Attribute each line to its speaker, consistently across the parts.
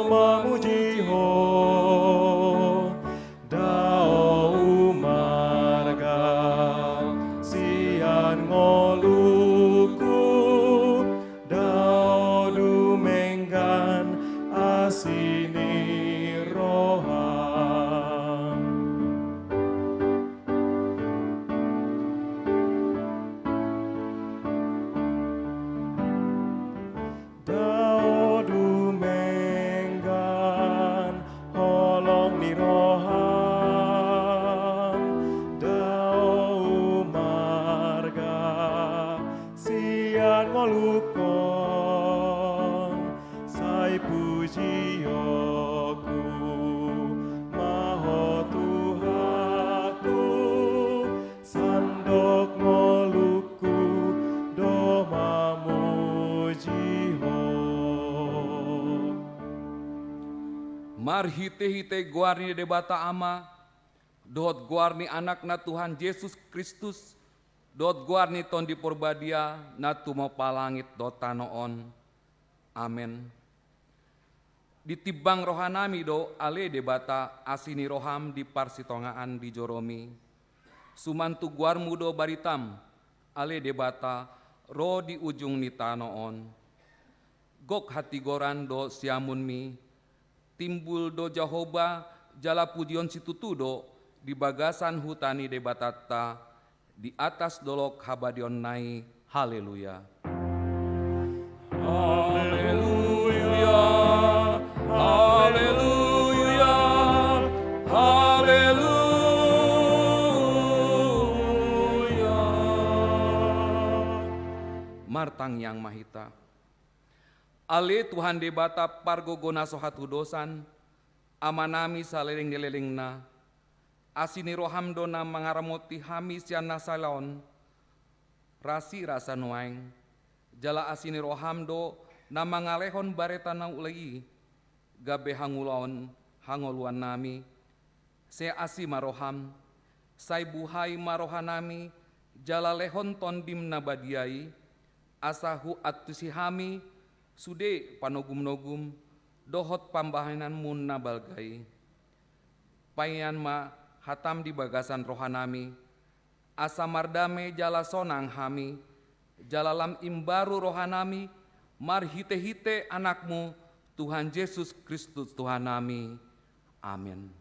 Speaker 1: mamuji ho dao marga sian ngoluku dao dumenggan asini roham dao dumenggan holong ni roham dao marga sian ngolukon sai puji aku maho Tuhaku sandok ngoluku do mamuji ho.
Speaker 2: Marhite-hite guarni debata ama, dot guarni anak na Tuhan Yesus Kristus, dot guarni ton di porbadia na tumo palangit dot tanoon. Amen. Ditibang rohanami do ale debata asini roham di parsitongaan di joromi. Sumantu guarmu do baritam ale debata ro di ujung ni tanoon. Gok hati goran do siamun mi timbul do Jehovah jala pujion situtu do di bagasan hutani debatata di atas dolok habadion nai. Haleluya. Haleluya. Haleluya. Haleluya. Martang yang mahita. Ale Tuhan debata pargogona sohatu dosan, amanami saleleng-lelengna, asini roham dona mangaramoti hami siana salon, rasi rasa nuaing, jala asini roham do na mangalehon baretana ulai, gabe hangulon hangoluan nami, se asi maroham, sai buhai marohanami, jala lehon tondim nabadiai, asahu atusihami, sude panogum-nogum dohot pambahanan mun nabalgai payan ma hatam di bagasan rohanami asa mardame jala sonang hami jalalam imbaru rohanami marhite-hite anakmu Tuhan Yesus Kristus Tuhan nami. Amin.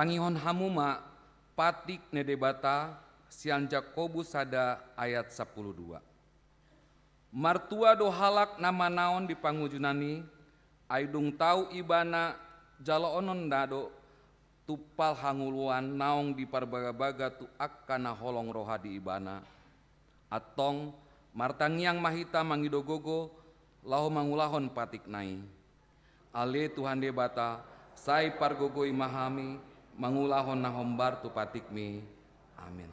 Speaker 2: Tangihon hamuma patik nedebata sian Jakobus sada ayat 12. Martua do halak nama naon di pangujunani aidung tau ibana jalo onon dado tupal hanguluan naong di parbaga-baga tu akkana holong roha di ibana atong martangiang mahita mangidogogo laho mangulahon patik nai Ale Tuhan debata, sai pargogoi mahami, mangulahon na hombar tu patikmi. Amin.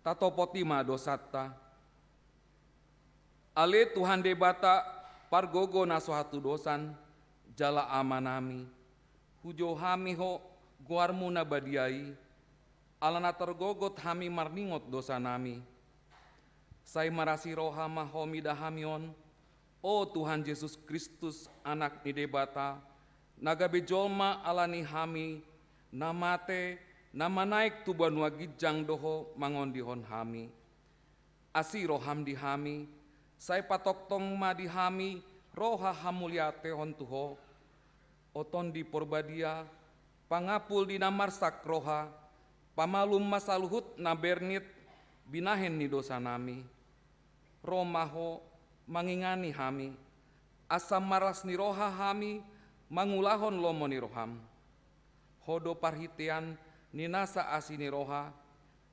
Speaker 2: Tato potima dosata. Ale Tuhan debata pargogo naso hatu dosan jala amanami. Hujo hami ho guarmu nabadiai. Alana tergogot hami marningot dosa nami. Sai marasi rohama homida hamion. O Tuhan Yesus Kristus anak ni debata. Naga bejolma alani hami. Namate nama naik tuban wagijang doho mangondihon hami. Asi roham di hami, sai patok tong ma di hami, roha hamulia tehon tuho. Oton di porbadia, pangapul di namar sak roha, pamalum masaluhut na bernit, binahen ni dosa nami. Romaho mangingani hami, asam maras ni roha hami, mangulahon lomo ni roham. Hodo parhitian, ninasa asini roha,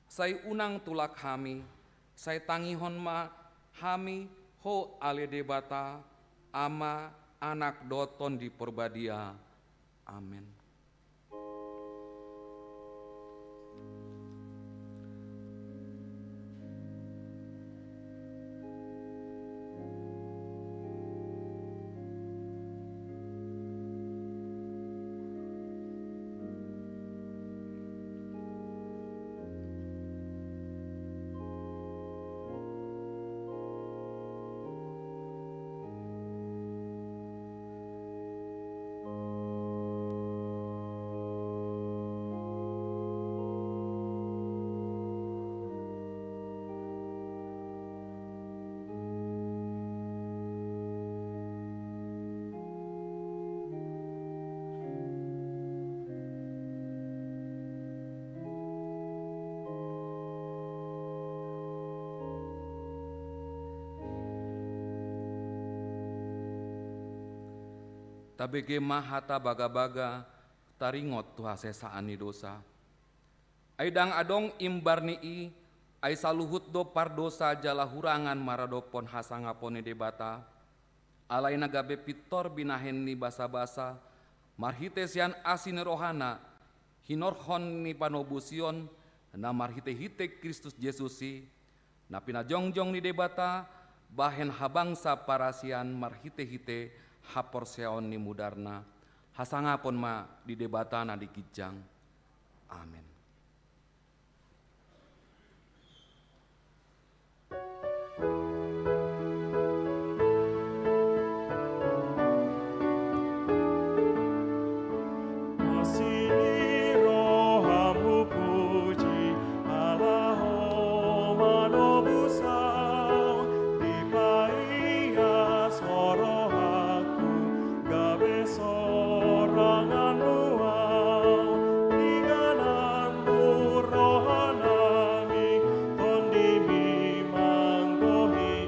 Speaker 2: sai unang tulak hami, sai tangihon ma hami, ho ale debata, ama anak doton di porbadia. Amin. Tabege mahata baga-baga taringot tuha sesaan ni dosa. Aidang adong imbarni ai saluhut do pardosa jala hurangan maradopon hasangapon ni debata. Alai nagabe pitor binahen ni basa-basa marhitesian asin rohana hinorhon ni panobusion na marhite-hite Kristus Yesusi na pinajongjong ni debata bahen habangsa parasian marhite-hite haporseon ni mudarna, hasangapon ma di debatana di kijang. Amin.
Speaker 1: Asini rohamu puji Allaho manobusau di paia soro aku gabe sorangan luau ingananmu rohanami tondimi manggohi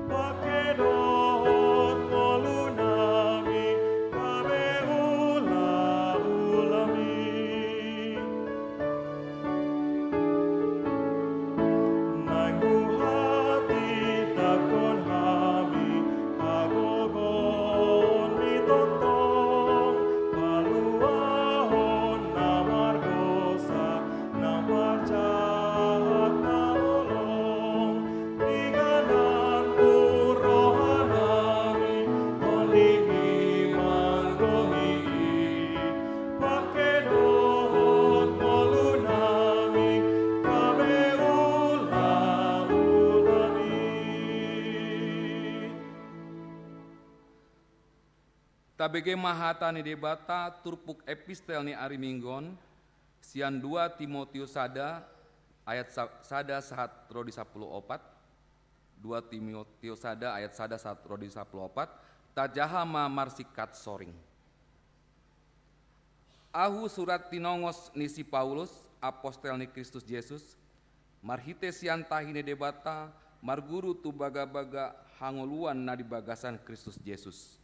Speaker 1: pakedot molunami gabe ulami nanggu hati takon hami agogon mitotong paluahon namar dosa namar jahat namolong diganan rohanami tolimi manggohi pakedot molunami kabe ulami.
Speaker 2: Tabege mahata ni debata turpuk epistel ni ari minggon sian 2 Timotius sada ayat sada sahat rodi 14 2 Timotius sada ayat sada sahat rodi 14 tajahama marsikat soring. Ahu surat tinongos ni si Paulus apostel ni Kristus Yesus marhite sian tahine debata marguru tu baga-baga hangoluan na di bagasan Kristus Yesus.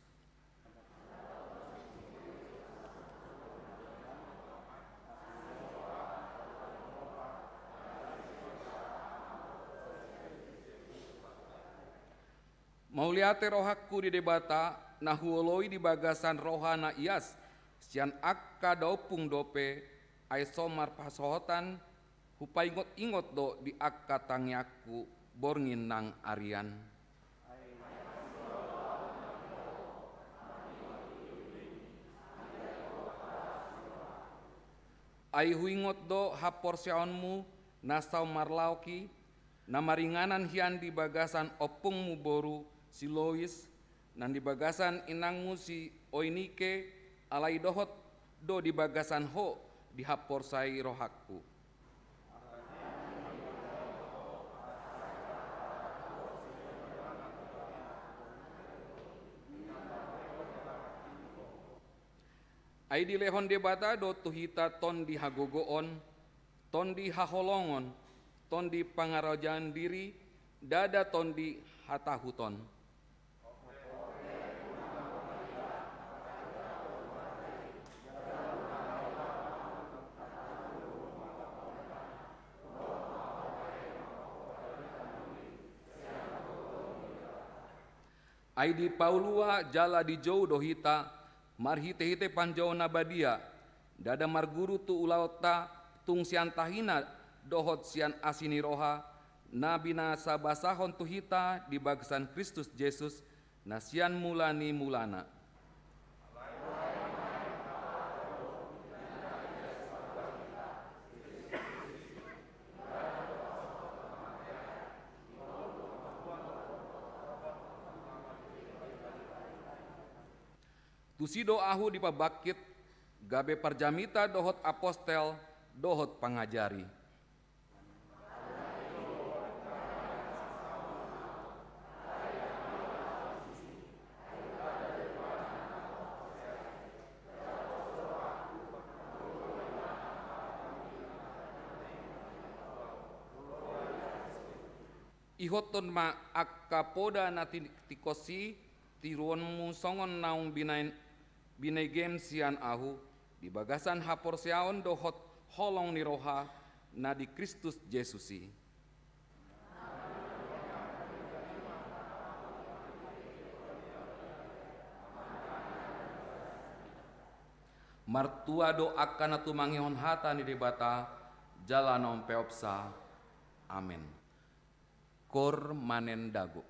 Speaker 2: Mauliate rohakku di debata nahuoloi di bagasan rohana ias sian akka daupung dope ay somar pasohotan hupai ingot do di akka tangyaku borngin nang arian. Ay huingot do haporseonmu nasau marlauki namaringanan hian di bagasan opungmu boru si Lois nan di bagasan inangmu si Oinike alai dohot do di bagasan ho di haporsai rohakku. Ai di lehon debata do tuhita ton di hagogoon, ton di haholongon, ton di pangarajan diri, dada ton di hatahuton. Ai di paulua jala di jauh dohita, marhite-hite panjau nabadia, dada marguru tu ulauta tung sian tahina dohot sian asini roha, nabina sabasahon tuhita di bagasan Kristus Yesus, nasian mulani mulana. Tusido ahu di pabakit, gabe parjamita dohot apostel, dohot pangajari. Ihoton ma akapoda nati tikosi tiruanmu songon naung binai game sian ahu di bagasan haporseaon dohot holong ni roha na di Kristus Yesusi. Martua do akan atu mangihon hata ni debata jalanom peopsa. Amin. Kor manen dago.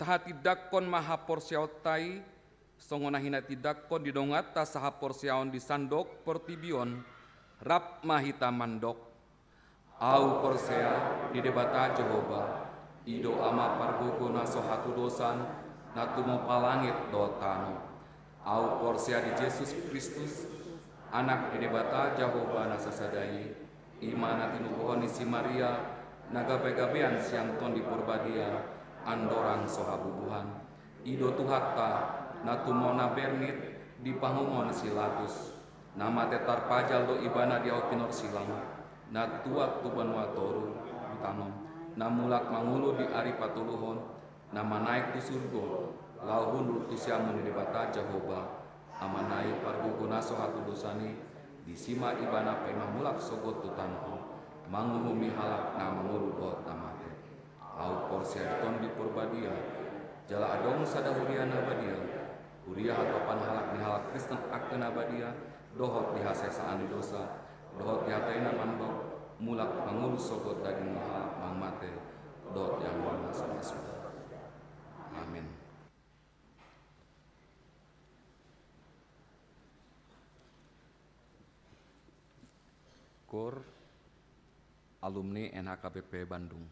Speaker 2: kahati dakon maha porsiautai, songona hina tidakon didongata saha porsiaon di sandok portibion, rap mahita mandok. Au porsea di debata Jehova, ido ama parguguna sohatu dosan, natumo palangit dotano. Au porsea di Yesus Kristus, anak di debata Jehova nasasadai, imana tinubuhon si Maria, nagabe-gabean siang ton di purbadia, andorang sohabubuhan. Ido tuhatta, natumona bernit, di pangumon silatus, nama tetar pajal do ibana di autinor silang, natuak tuban watoru, utanom, namulak mangulu di ari patuluhon, nama naik tu surgo, lauhun tu siamun di debata Jehova, amanai parguguna sohatu dosani, di sima ibana pemamulak sogot tutanho, mangumumi halak na mangulu dot namate. Au porsia ton di purbadia, jala adong sadahuria nabadia, huria hatopan halak ni halak Kristen akeun nabadia, dohot di hasesaan di dosa, dohot di hataina mandok, mulak mangulu sogot daging halak mangmate, dot yang masa-masa. Amin. Kor alumni NHKBP Bandung.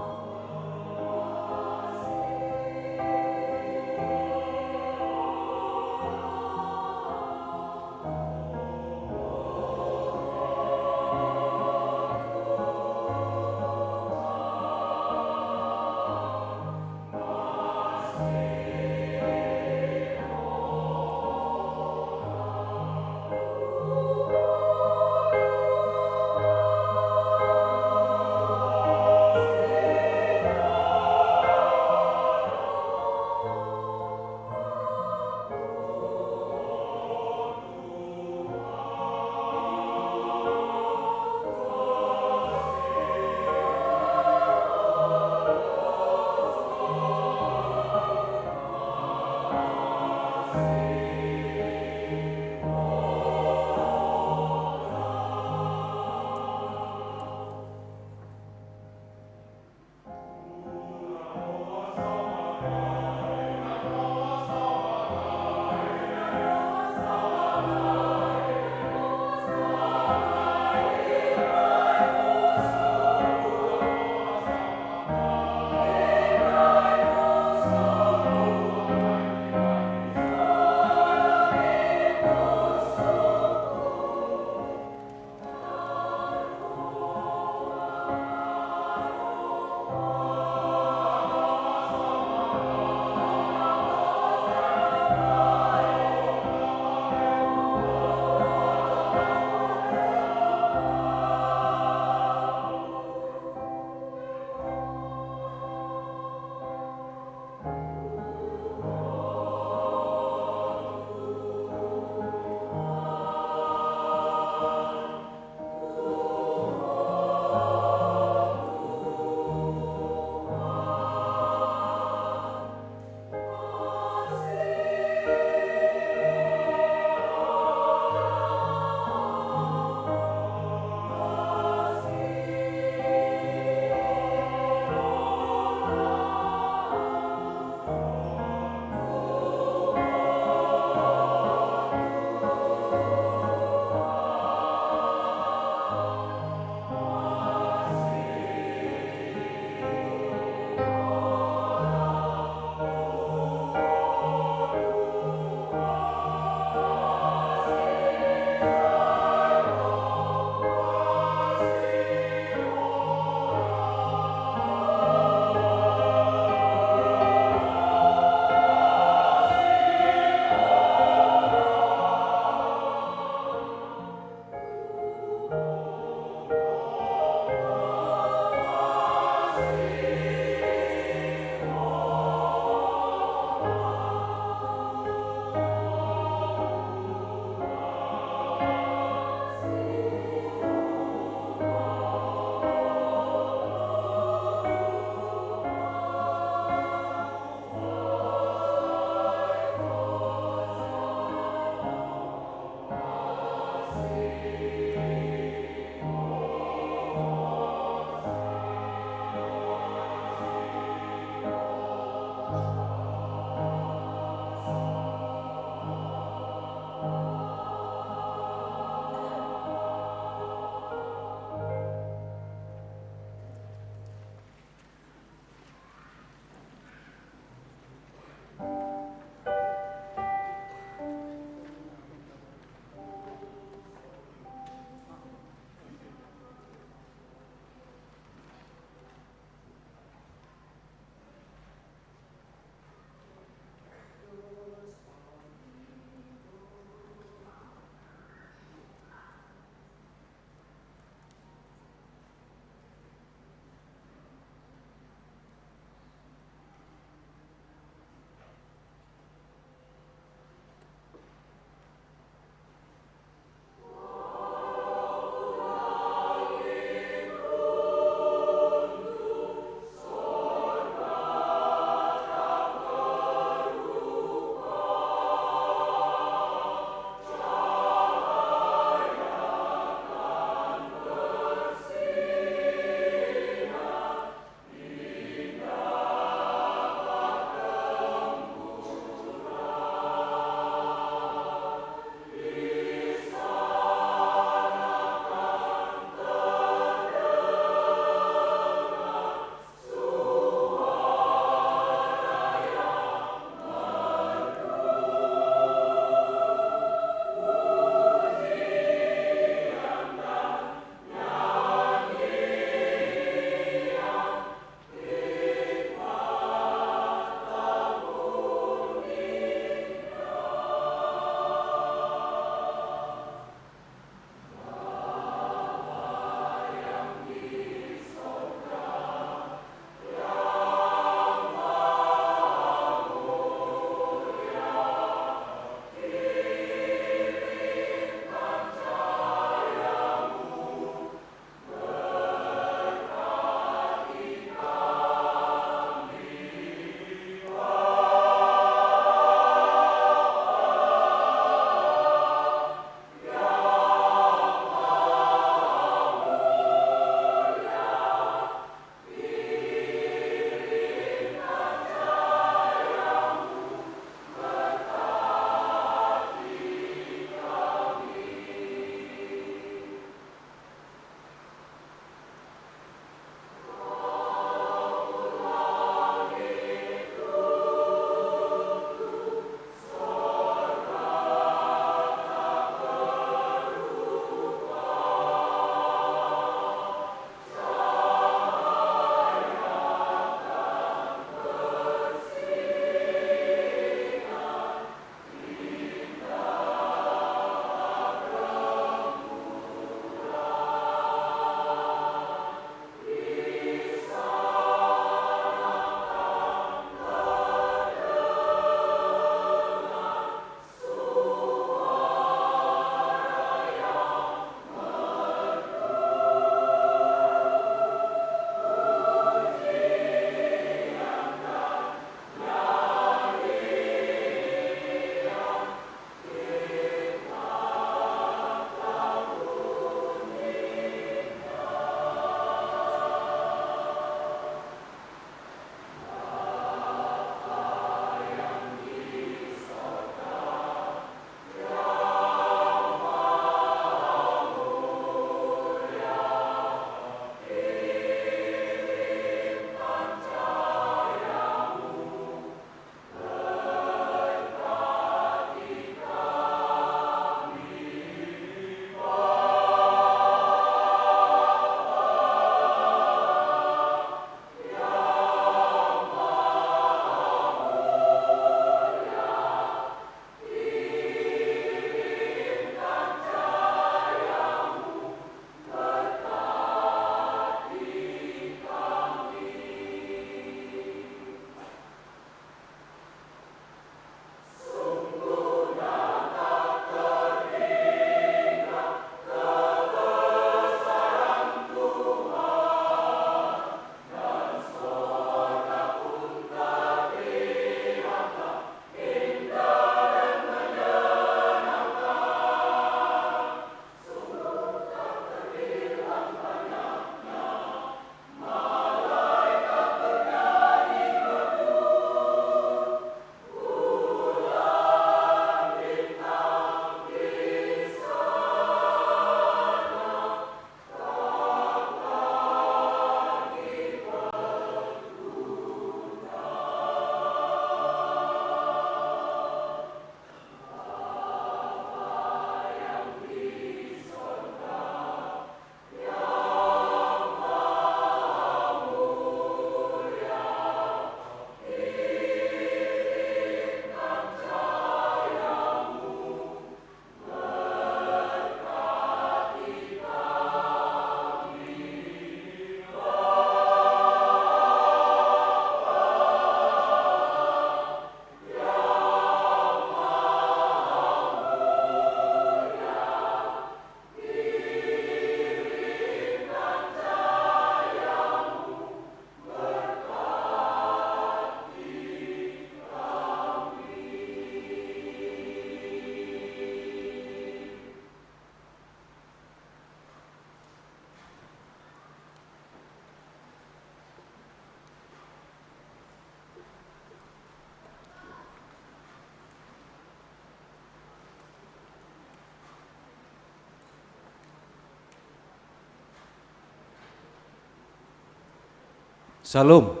Speaker 3: Salam.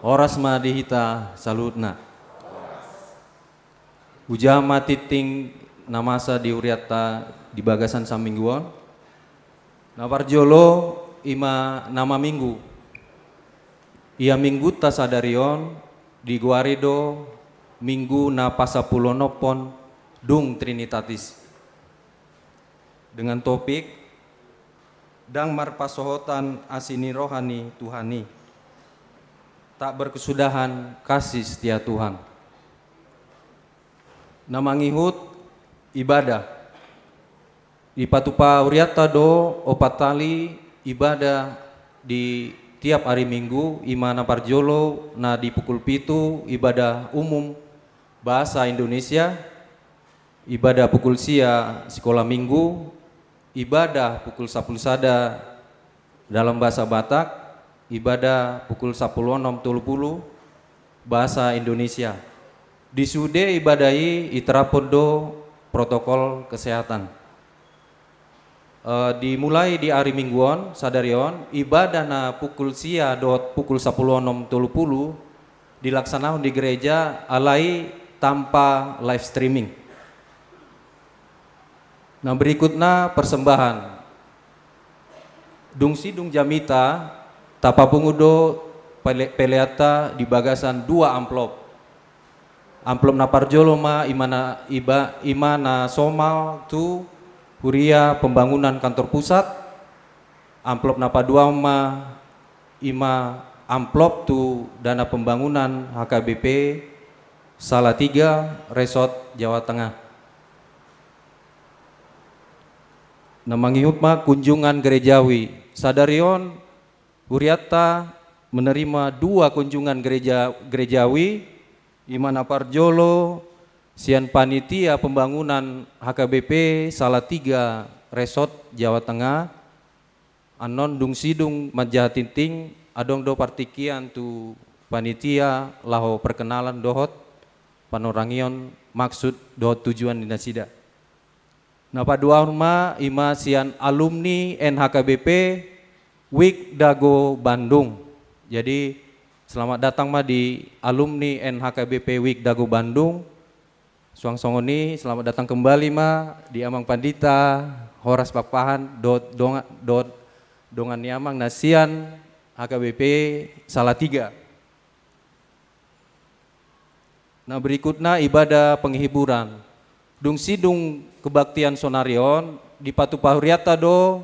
Speaker 3: Horas madihita salutna. Ujama titing namasa diuriata di bagasan samingguon. Naparjolo ima nama minggu. Ia minggu ta sadarion di guarido minggu na pasapulonopon dung Trinitatis. Dengan topik dang marpasohotan asini rohani Tuhani. Tak berkesudahan kasih setia Tuhan. Namangihut ibadah. Ipatupa uriata do opatali ibadah di tiap hari Minggu imana parjolo na di pukul pitu ibadah umum bahasa Indonesia, ibadah pukul sia sekolah minggu, ibadah pukul 10 sada dalam bahasa Batak, ibadah pukul 10.30 bahasa Indonesia. Di sude ibadahi iterapodo protokol kesehatan. Dimulai di hari mingguan sadarion ibadah na pukul sia dot pukul 10.30 dilaksanakan di gereja alai tanpa live streaming. Nah berikutnya persembahan. Dung sidung jamita tapapungudo peleata di bagasan 2 amplop. Amplop na parjolo ma imana somal tu huria pembangunan kantor pusat. Amplop na padua ma ima amplop tu dana pembangunan HKBP Salatiga Resort Jawa Tengah. Namangihut ma kunjungan gerejawi. Sadarion Huriata menerima 2 kunjungan gerejawi imana parjolo sian panitia pembangunan HKBP Salatiga Resort Jawa Tengah anon dung sidung majahatinting adong do partikian tu panitia laho perkenalan dohot panorangion maksud dohot tujuan dinasida. Napa dua ma ima sian alumni NHKBP Wik Dago Bandung. Jadi selamat datang ma di alumni NHKBP Wik Dago Bandung. Suang songoni selamat datang kembali ma di Amang Pandita Horas Papahan dongan niamang nasian HKBP Salatiga. Nah berikutnya ibadah penghiburan. Dung sidung kebaktian sonarion di Patupahuriata do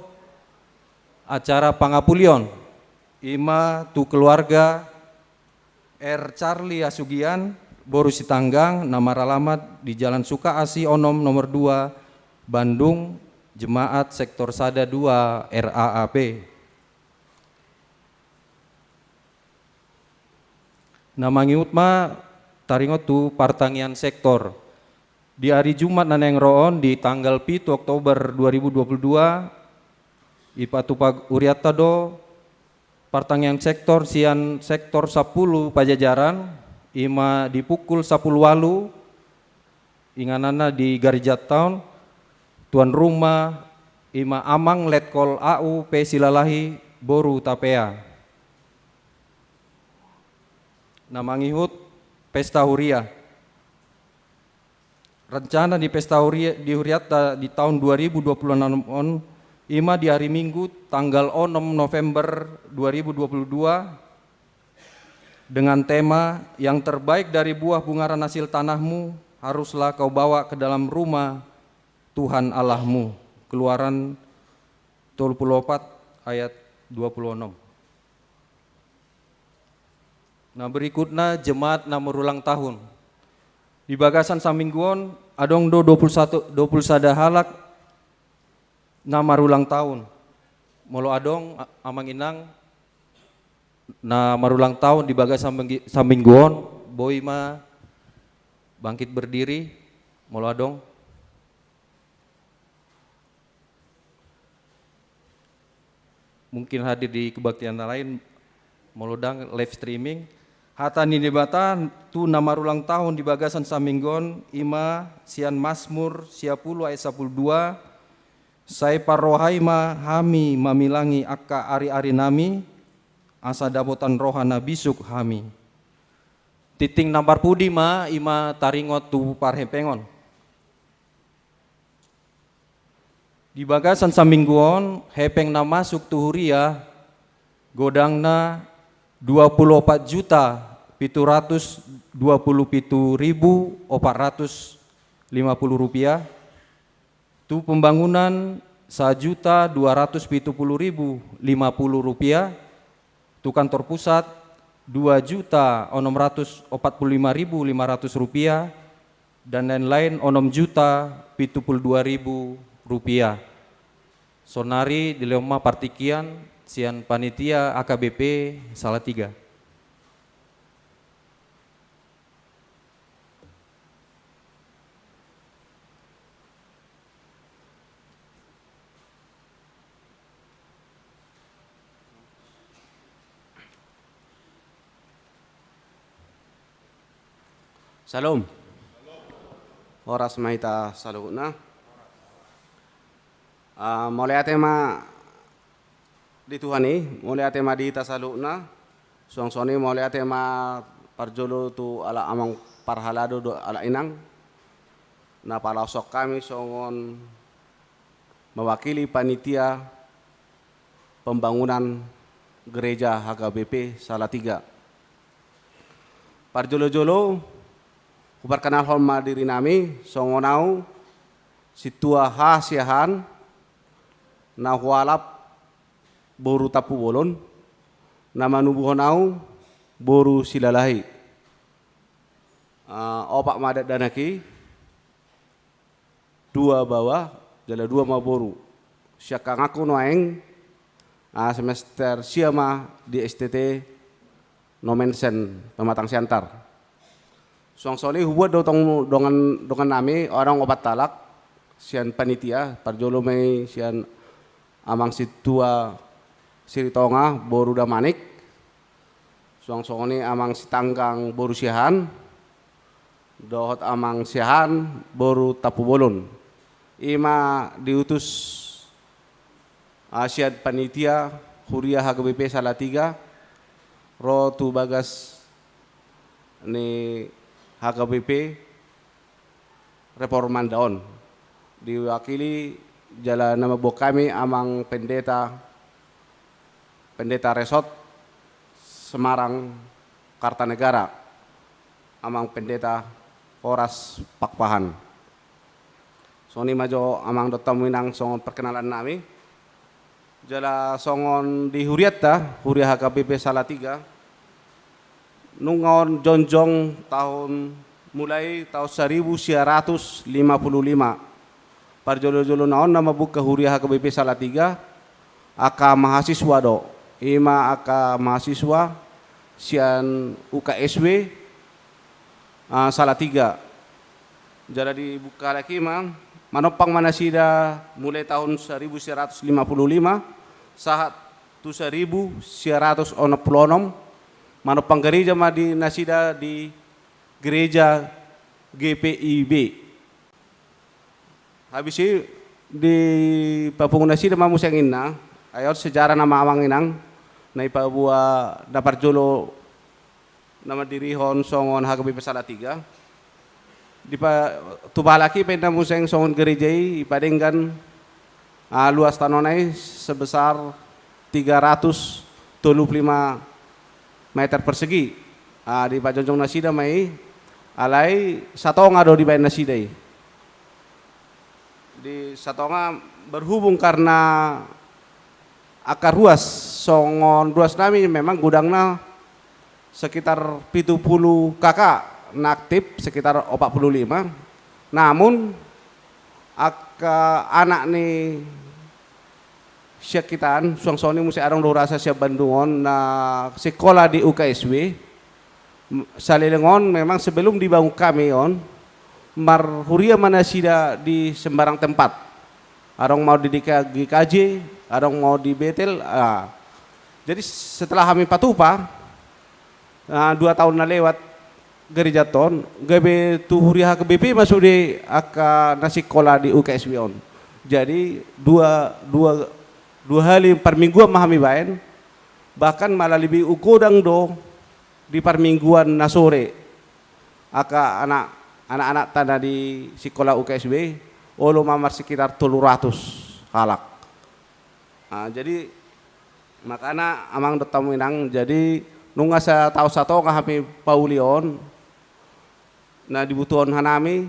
Speaker 3: acara pangapulion ima tu keluarga R. Charlie Asugian Boru Sitanggang nama alamat di Jalan Suka Asi Onom nomor 2 Bandung Jemaat Sektor Sada 2 RAAP. Namangiut ma taringot tu partangian sektor di hari Jumat naneng roon di tanggal 7 Oktober 2022 Ipatupag Uriata do partangian sektor sian sektor 10 Pajajaran ima di pukul 10 walu inganana di Garijat Town tuan rumah ima Amang Letkol AU P Silalahi Boru Tapea. Namangihut Pesta Huria. Rencana di Pesta Huria di Huriata di tahun 2026 on ima di hari Minggu tanggal 6 November 2022 dengan tema yang terbaik dari buah bungaran hasil tanahmu haruslah kau bawa ke dalam rumah Tuhan Allahmu. Keluaran 24 ayat 26. Nah berikutnya jemaat na merulang tahun. Di bagasan samingguon adong do 21 halak nama ulang tahun. Molo adong amang inang na marulang tahun di bagasan samingguon boy ma bangkit berdiri molo adong. Mungkin hadir di kebaktian lain molodang live streaming. Hatani debata tu nama ulang tahun di bagasan saminggon ima sian Mazmur 10 ayat 12 Sai parrohai ma hami mamilangi akka ari-ari nami asa dabotan rohana bisuk hami. Titing nambar pudi ma ima taringot tu parhepengon. Di bagasan samingguon hepeng na masuk tu huria godangna 24 juta 727.450 rupiah. Tu pembangunan 1.270.050 rupiah. Tu kantor pusat 2.645.500 rupiah dan lain-lain 6.072.000 rupiah. Sonari di lema partikian sian panitia AKBP Salatiga.
Speaker 4: Salam. Horas mahita saluna. Mulai tema di Tuhani, mulai tema di tasaluna. Suang-suani mulai tema parjolo tu ala amang parhalado do ala inang. Na palasok kami songon mewakili panitia pembangunan gereja HKBP Salatiga. Parjolo-jolo perkenal hormat diri nami songonau situa hasiahan na hualap boru tapu bolon nama nubuhonau boru silalahi opak madat danaki dua bawah jala dua ma boru syakang aku noeng semester siama di STT Nomensen Pematang Siantar. Suang-suang hubuat dengan nami orang obat talak sian panitia parjolo mai sian amang situa siritonga boru damanik suang-suang amang sitanggang boru siahan dohot amang siahan boru tapu bolon ima diutus sian panitia huria HKBP Salatiga ro tu bagas ni HKBP Reforman Daon diwakili jala nama bok kami amang pendeta Resort Semarang Kartanegara amang pendeta Horas Pakpahan. Soni majo amang dotaminang songon perkenalan nami jala songon di Huriatta Huria HKBP Salatiga nungon jonjong tahun mulai tahun 1955 parjolo-jolo naon nama buka Huria HKBP Salatiga aka mahasiswa do ima aka mahasiswa sian UKSW Salatiga jala dibuka lagi manopang manasida mulai tahun 1955 saat tu 1966 manopang gereja di nasida di gereja GPIB. Habis itu di papung nasida mamu yang inna, ayat sejarah nama amang inang, na ipabua dapat jolo nama diri hon songon HKBP Salatiga. Di tubalaki penda museng songon gereja ipadengkan luas tanonai sebesar 335 meter persegi di Pajonjong nasida mai alai satonga do di bayan nasida di satonga berhubung karena akar ruas songon ruas nami memang gudangna sekitar 70 kakak aktif sekitar 45 namun anak nih syakitan suang-suang ini mesti arang do rasa siap Bandungon na sekolah di UKSW salilengon memang sebelum dibangun kami on marhuria manasida di sembarang tempat arang mau di GKJ arang mau di Betel jadi setelah kami patupa 2 tahun na lewat gereja ton gabe tu huria HKBP masuk di aka nasikola di UKSW on jadi dua hari per minggu memahami bayan bahkan malah lebih ukodang do di permingguan na sore aka anak-anak tanah di sekolah UKSW olo mamar sekitar 300 halak. Jadi makana amang dotamu inang jadi nunga sa tau sato nga hapi paulion na dibutuhon hanami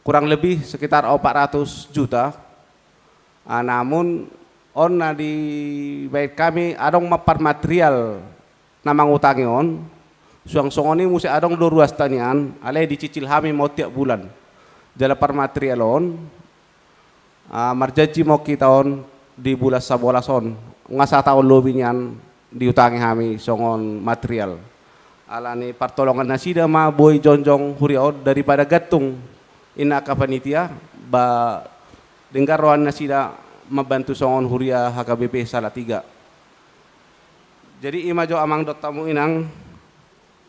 Speaker 4: kurang lebih sekitar 400 juta. Namun on na di baik kami adong mapar material na mangutangi on suang songoni musi adong 2 ruas tanian alay dicicil kami mau tiap bulan jala par material on marjanji mau kita on di bulan sabolas on ngasa tahun lobi nian diutangi kami songon material alani pertolongan nasida ma boy jonjong huriaod daripada gatung ina ka panitia ba dengar rohan nasida membantu songon huria HKBP Salatiga. Jadi imajo amang dot tamu inang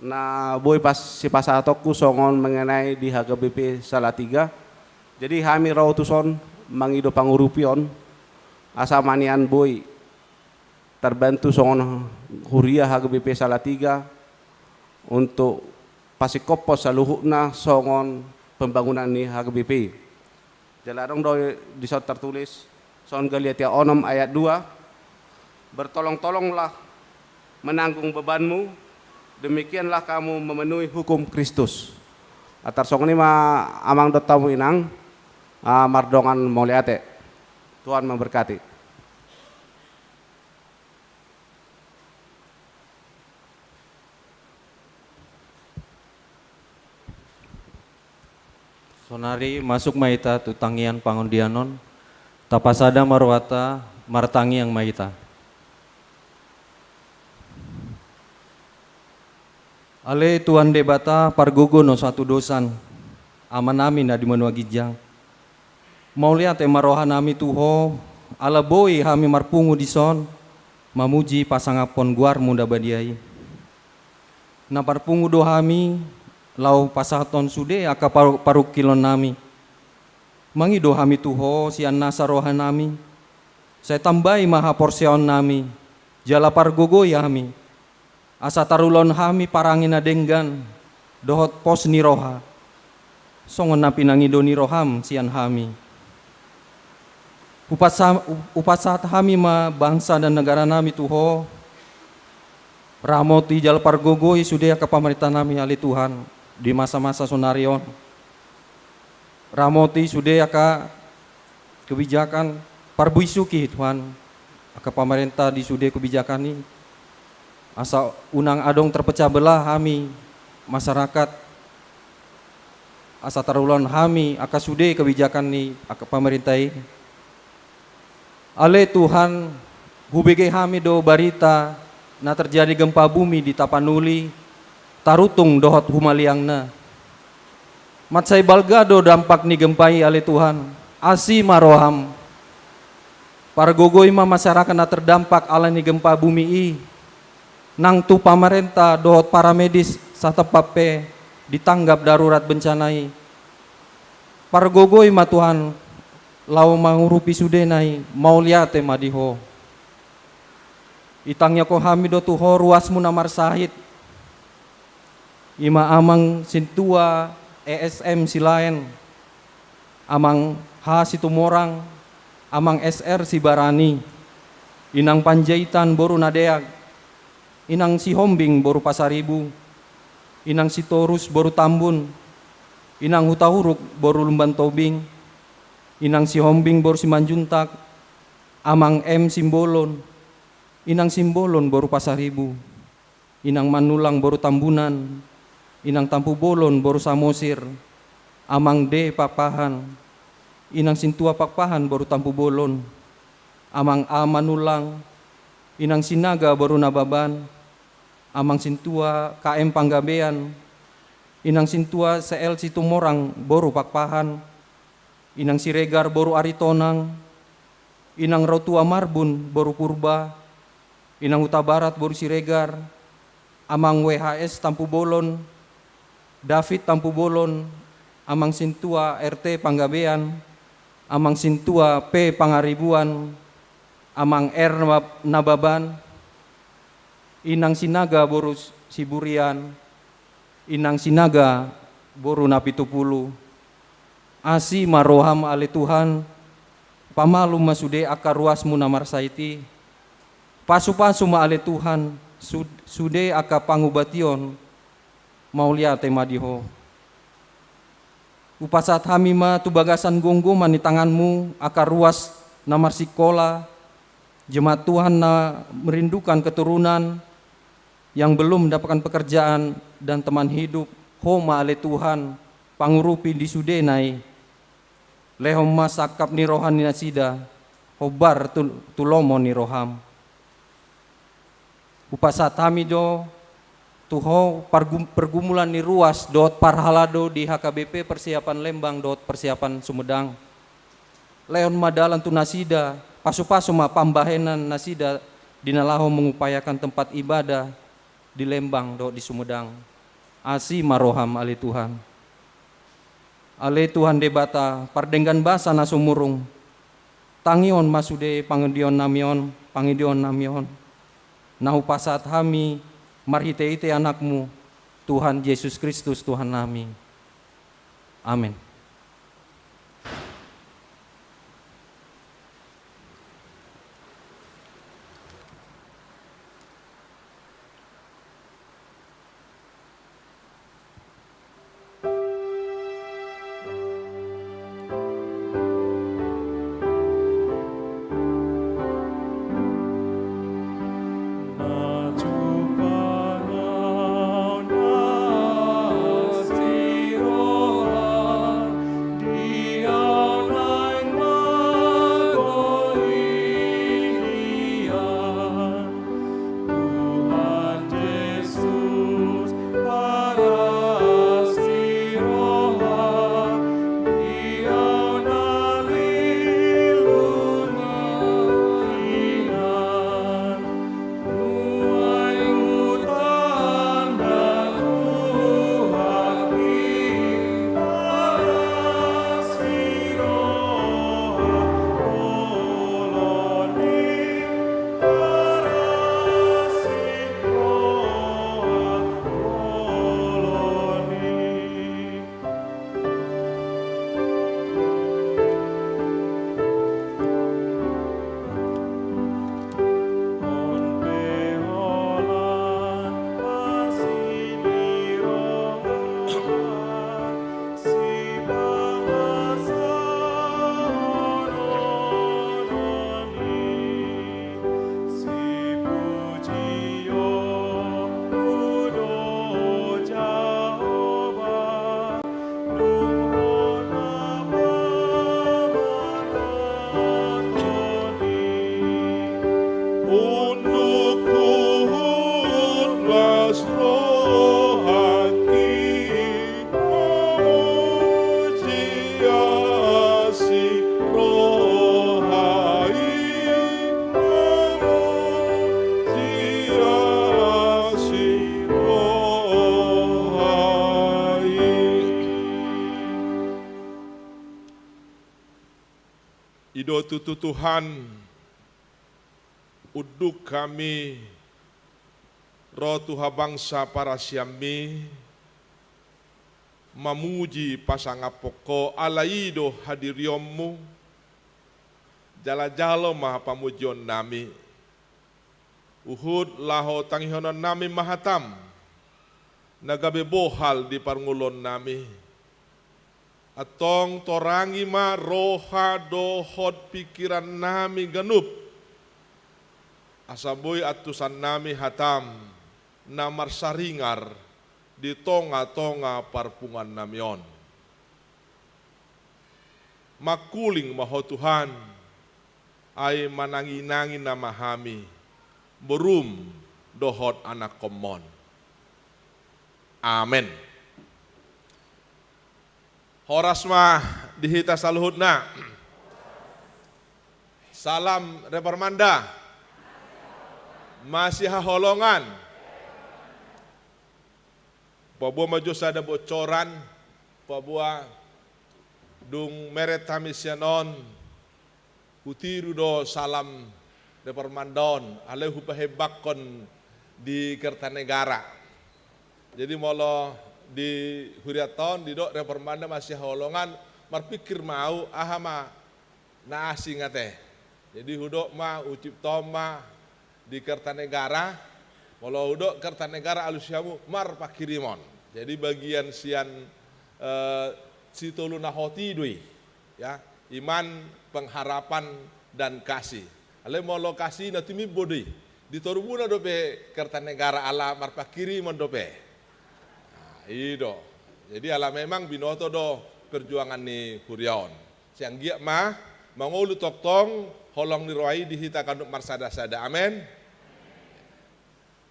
Speaker 4: na boy pas si pasatokku songon mengenai di HKBP Salatiga. Jadi kami rautuson mangido pangurupion asamanian boy terbantu songon huria HKBP Salatiga untuk pasikopos saluhukna songon pembangunan ni HKBP. Jalarong doi disot tertulis son Galatia 6 ayat 2 bertolong-tolonglah menanggung bebanmu demikianlah kamu memenuhi hukum Kristus. Atar song ini ma amang dot tamu inang mardongan moliate. Tuhan memberkati.
Speaker 3: Sonari masuk maita tutangian pangondianon tapasada marwata martangi yang maita. Ale tuan debata pargogo no satu dosan aman nami na di menua gijang. Mau lihat marohan nami tuho ala boy hami marpungu di son mamuji pasangapon guar muda badiai. Na parpungu do hami lau pasaton sude aka paruk kilon nami. Mangido hami tuho sian nasa rohan nami. Saya tambahi maha porsion nami. Jala pargogo ya hami. Asa tarulon hami parangin adenggan. Dohot pos ni roha. Songon napi nangido ni roham sian hami. Upasat hami ma bangsa dan negara nami tuho. Ramoti jala pargogo sude aka pamerintah nami ali Tuhan. Di masa-masa sonarion ramoti sudah aka kebijakan parbuisuki Tuhan aka pemerintah di sudah kebijakan ini asa unang adong terpecah belah kami masyarakat asa tarulon kami aka sudah kebijakan ini aka pemerintah ini ale Tuhan hubege kami do barita na terjadi gempa bumi di Tapanuli tarutung dohot humaliangna. Matsai balgado dampak ni gempai ale Tuhan. Asi maroham. Pargogoy ma masyarakat na terdampak ala ni gempa bumi i. Nang tu pamarenta dohot para medis sa tepape ditanggap darurat bencanai. Pargogoy ma Tuhan lau mangurupi sudenai mau liate madiho. Itangnya ko hamido tuho ruasmu namar sahid. Ima amang sintua ESM silain amang ha situmorang amang SR si Barani inang Panjaitan boru nadeag inang si Hombing boru Pasaribu inang si Torus boru Tambun inang Hutahuruk boru Lumban Tobing inang si Hombing boru si Manjuntak amang M Simbolon inang Simbolon boru Pasaribu inang Manulang boru Tambunan inang Tampu Bolon boru Samosir amang D Pakpahan inang Sintua Pakpahan boru Tampu Bolon amang A Manulang inang Sinaga boru Nababan amang Sintua KM Panggabean inang Sintua CL Situmorang boru Pakpahan inang Siregar boru Aritonang inang Rotua Marbun boru Purba inang Huta Barat boru Siregar amang WHS Tampu Bolon David Tampu Bolon, amang Sintua RT Panggabean, amang Sintua P Pangaribuan, amang nababan, inang sinaga boru siburian, inang sinaga boru napitupulu, asi maroham ale Tuhan, pamalu masude akar ruasmu namar saiti, pasu-pasu ma ale Tuhan, sude aka pangubation, maulia temadiho. Upasat hamima tu bagasan gonggoman di tanganmu, akar ruas namar sikola, jemaat Tuhan na merindukan keturunan yang belum mendapatkan pekerjaan dan teman hidup, homa ale Tuhan, pangurupi di sudenai, lehom masakap ni rohani nasida, hobar tulomo ni roham. Upasat hamido, tuho pergumulan ni ruas dot parhalado di HKBP persiapan Lembang dot persiapan Sumedang. Leon madalan tu nasida, pasu-pasu ma pambahenan nasida dinalaho mengupayakan tempat ibadah di Lembang dot di Sumedang. Asi maroham ale Tuhan. Ale Tuhan debata pardenggan basa na sumurung. Tangion masude pangidion namion. Nahu pasat hami marhite-ite anakmu, Tuhan Yesus Kristus Tuhan nami. Amin.
Speaker 5: Ido tutu Tuhan, uduk kami, roh Tuha bangsa para siami, mamuji pasangapoko alaido hadiriomu, jala-jalo maha pamujion nami, uhud laho tangihonon nami mahatam, nagabe bohal di parngulon nami, atong torangi ma roha dohod pikiran nami ganup, asaboy atusan nami hatam, namar saringar di tonga-tonga parpungan namion. Makuling maho Tuhan, ay mananginangin na mahami, berum dohod anak komon. Amen. Horas mah dihita saluhutna. Salam reparmanda. Masih haholongan. Pabua maju sada bocoran, pabua dung meret tamisianon, utiru do salam Repermandon, alai hupahebak kon di Kertanegara. Jadi molo di Huriaton di dok Repermanda masih holongan marpikir mau ahama na asing ate. Jadi hudok ma ucip toma di Kertanegara, molo hudok Kertanegara alusiamu mar pakirimon. Jadi bagian sian Situlu Nahoti dui, ya iman, pengharapan dan kasih. Ale mau lokasi na tumi bodi di Torubuna dope Kertanegara ala marpakiri mondope. Nah, ido. Jadi ala memang binoto do perjuangan ni Huriaon. Siang giak mah mangolu toktong holong ni roai dihita kanduk marsada-sada. Amin.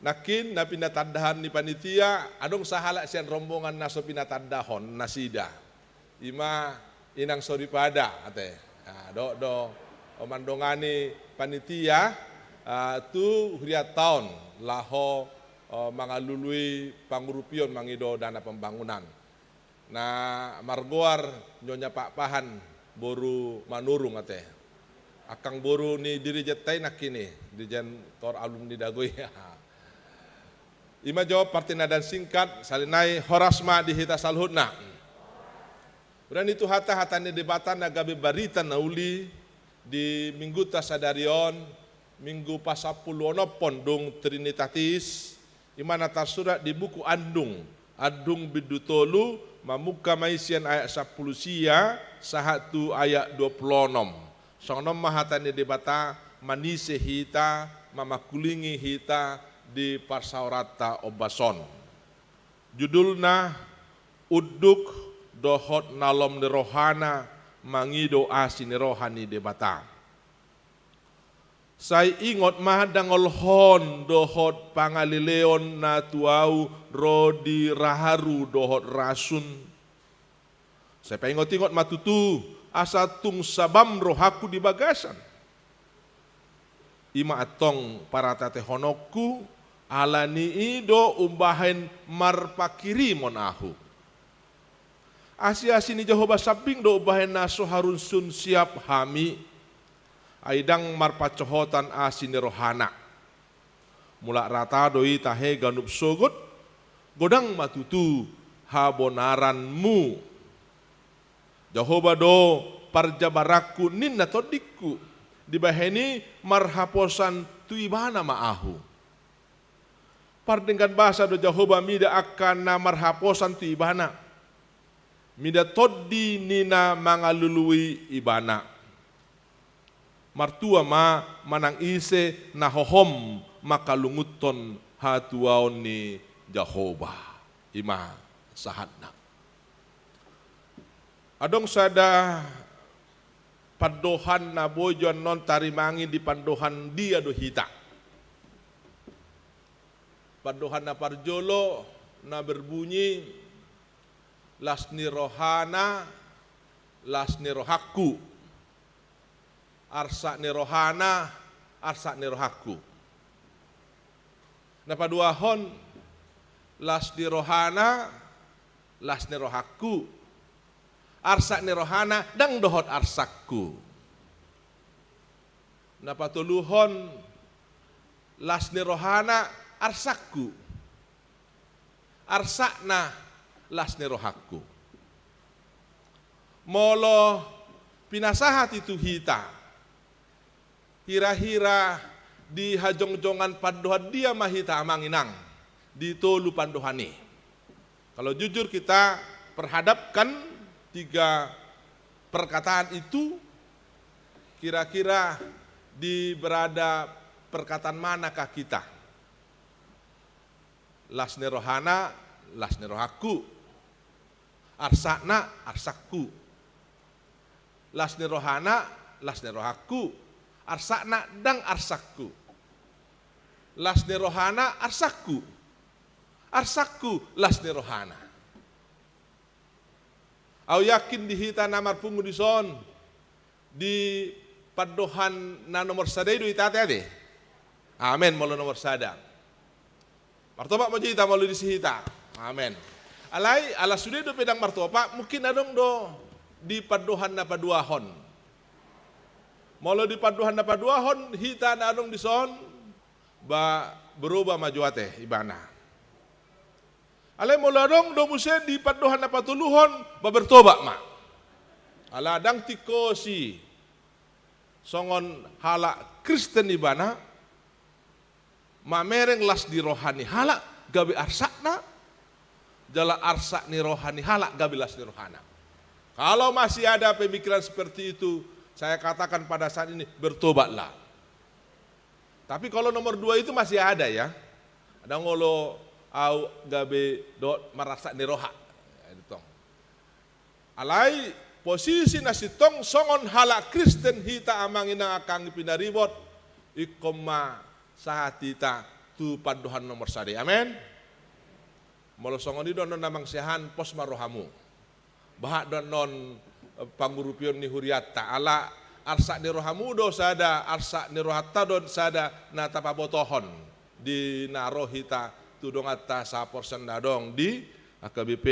Speaker 5: Nakin na pinatadahan ni panitia adong sahala sian rombongan naso pinatadahon nasida. Ima inang soripada ate. Nah, do omandongani panitia tu Huriaton laho mangalului pangurupion mangido dana pembangunan. Nah margoar nyonya Pak Pahan boru manurung ate. Akang boru ni dirijetai nak kini dirijen tor alumni dagoi. Ima jawab partina dan singkat salinai horasma dihita salhutna. Dan itu hata ni debatan nagabe barita nauli di minggu tasadarion minggu pasapulono pondong Trinitatis imana tersurat di buku Andung bidutolu mamuka maisian ayat 10 sia sahatu ayat 26 sonom mahatani debata manise hita mamakulingi hita di parsaurata obason judulna uduk dohot nalom ni rohana mangido asini rohani debata. Saya ingot mahadang olhon dohot pangalileon na tuau rodi raharu dohot rasun. Saya ingot matutu asa tung sabam rohaku di bagasan. Ima atong para tate honoku alani ido umbahen marpakiri monahu. Asia sini Jehovah sabing do bahen naso harun sun siap hami aidang marpacohotan asini rohana mula rata doi tahe ganup sogot godang matutu habonaranmu Jehovah do parjabaraku ninna todikku dibaheni marhaposan tuibana maahu pardengkan bahasa do Jehovah mida akan na marhaposan tuibana mida toddi nina mangalului ibana. Martua ma manang ise nahohom makalunguton hatuaon ni Jehovah. Ima sahadna. Adong sada padohan na bojon non tarimangi di pandohan dia do hita. Padohan na parjolo na berbunyi lasni rohana, lasni rohaku, arsa ni rohana, arsa ni rohaku. Napaduahon lasni rohana, lasni rohaku, arsa ni rohana, dang dohot arsakku. Napatuluhon lasni rohana, arsakku, arsakna lasni rohaku. Molo pinasahat itu hita. Hira-hira di hajong-jongan pandohan dia mahita amanginang. Di tolu pandohani. Kalau jujur kita perhadapkan 3 perkataan itu, kira-kira di berada perkataan manakah kita? Lasni rohana, lasni rohaku. Arsakna, arsakku. Lasni rohana, lasni rohaku. Arsakna, dang arsakku. Lasni rohana, arsakku. Arsakku, lasni rohana. Au yakin dihita namar pungu di son di padohan na nomor sada itu itate ade. Amen, molo nomor sada. Martoba mo jita molo disihita. Amen. Alai ala sudah do pedang martopa mungkin adong do di padohan na paduahon. Molo di paduhan dapat dua hon hita na adong dison berubah maju ate ibana. Ale molo adong do musen di paduhan dapat tuluhon bertobat ma. Ala dang tikosi songon hala Kristen ibana mamereng las di rohani hala gabi arsakna jala arsak ni rohani hala gabi las di rohana. Kalau masih ada pemikiran seperti itu, saya katakan pada saat ini bertobatlah. Tapi kalau nomor 2 itu masih ada ya. Ada ngolo au gabe dot merasa niroha. Alai posisi nasi tong songon halak Kristen hita amangin akang pinaribot ikoma sahatita tu paduhan nomor 1. Amin. Molo songon di don namang sehan pos marohamu. Bahak don non pangurupion ni huriata ala arsa ni rohamu do sada arsa ni rohata don sada na tapabotohon di narohita tudong atas sapor sendadong di AKBP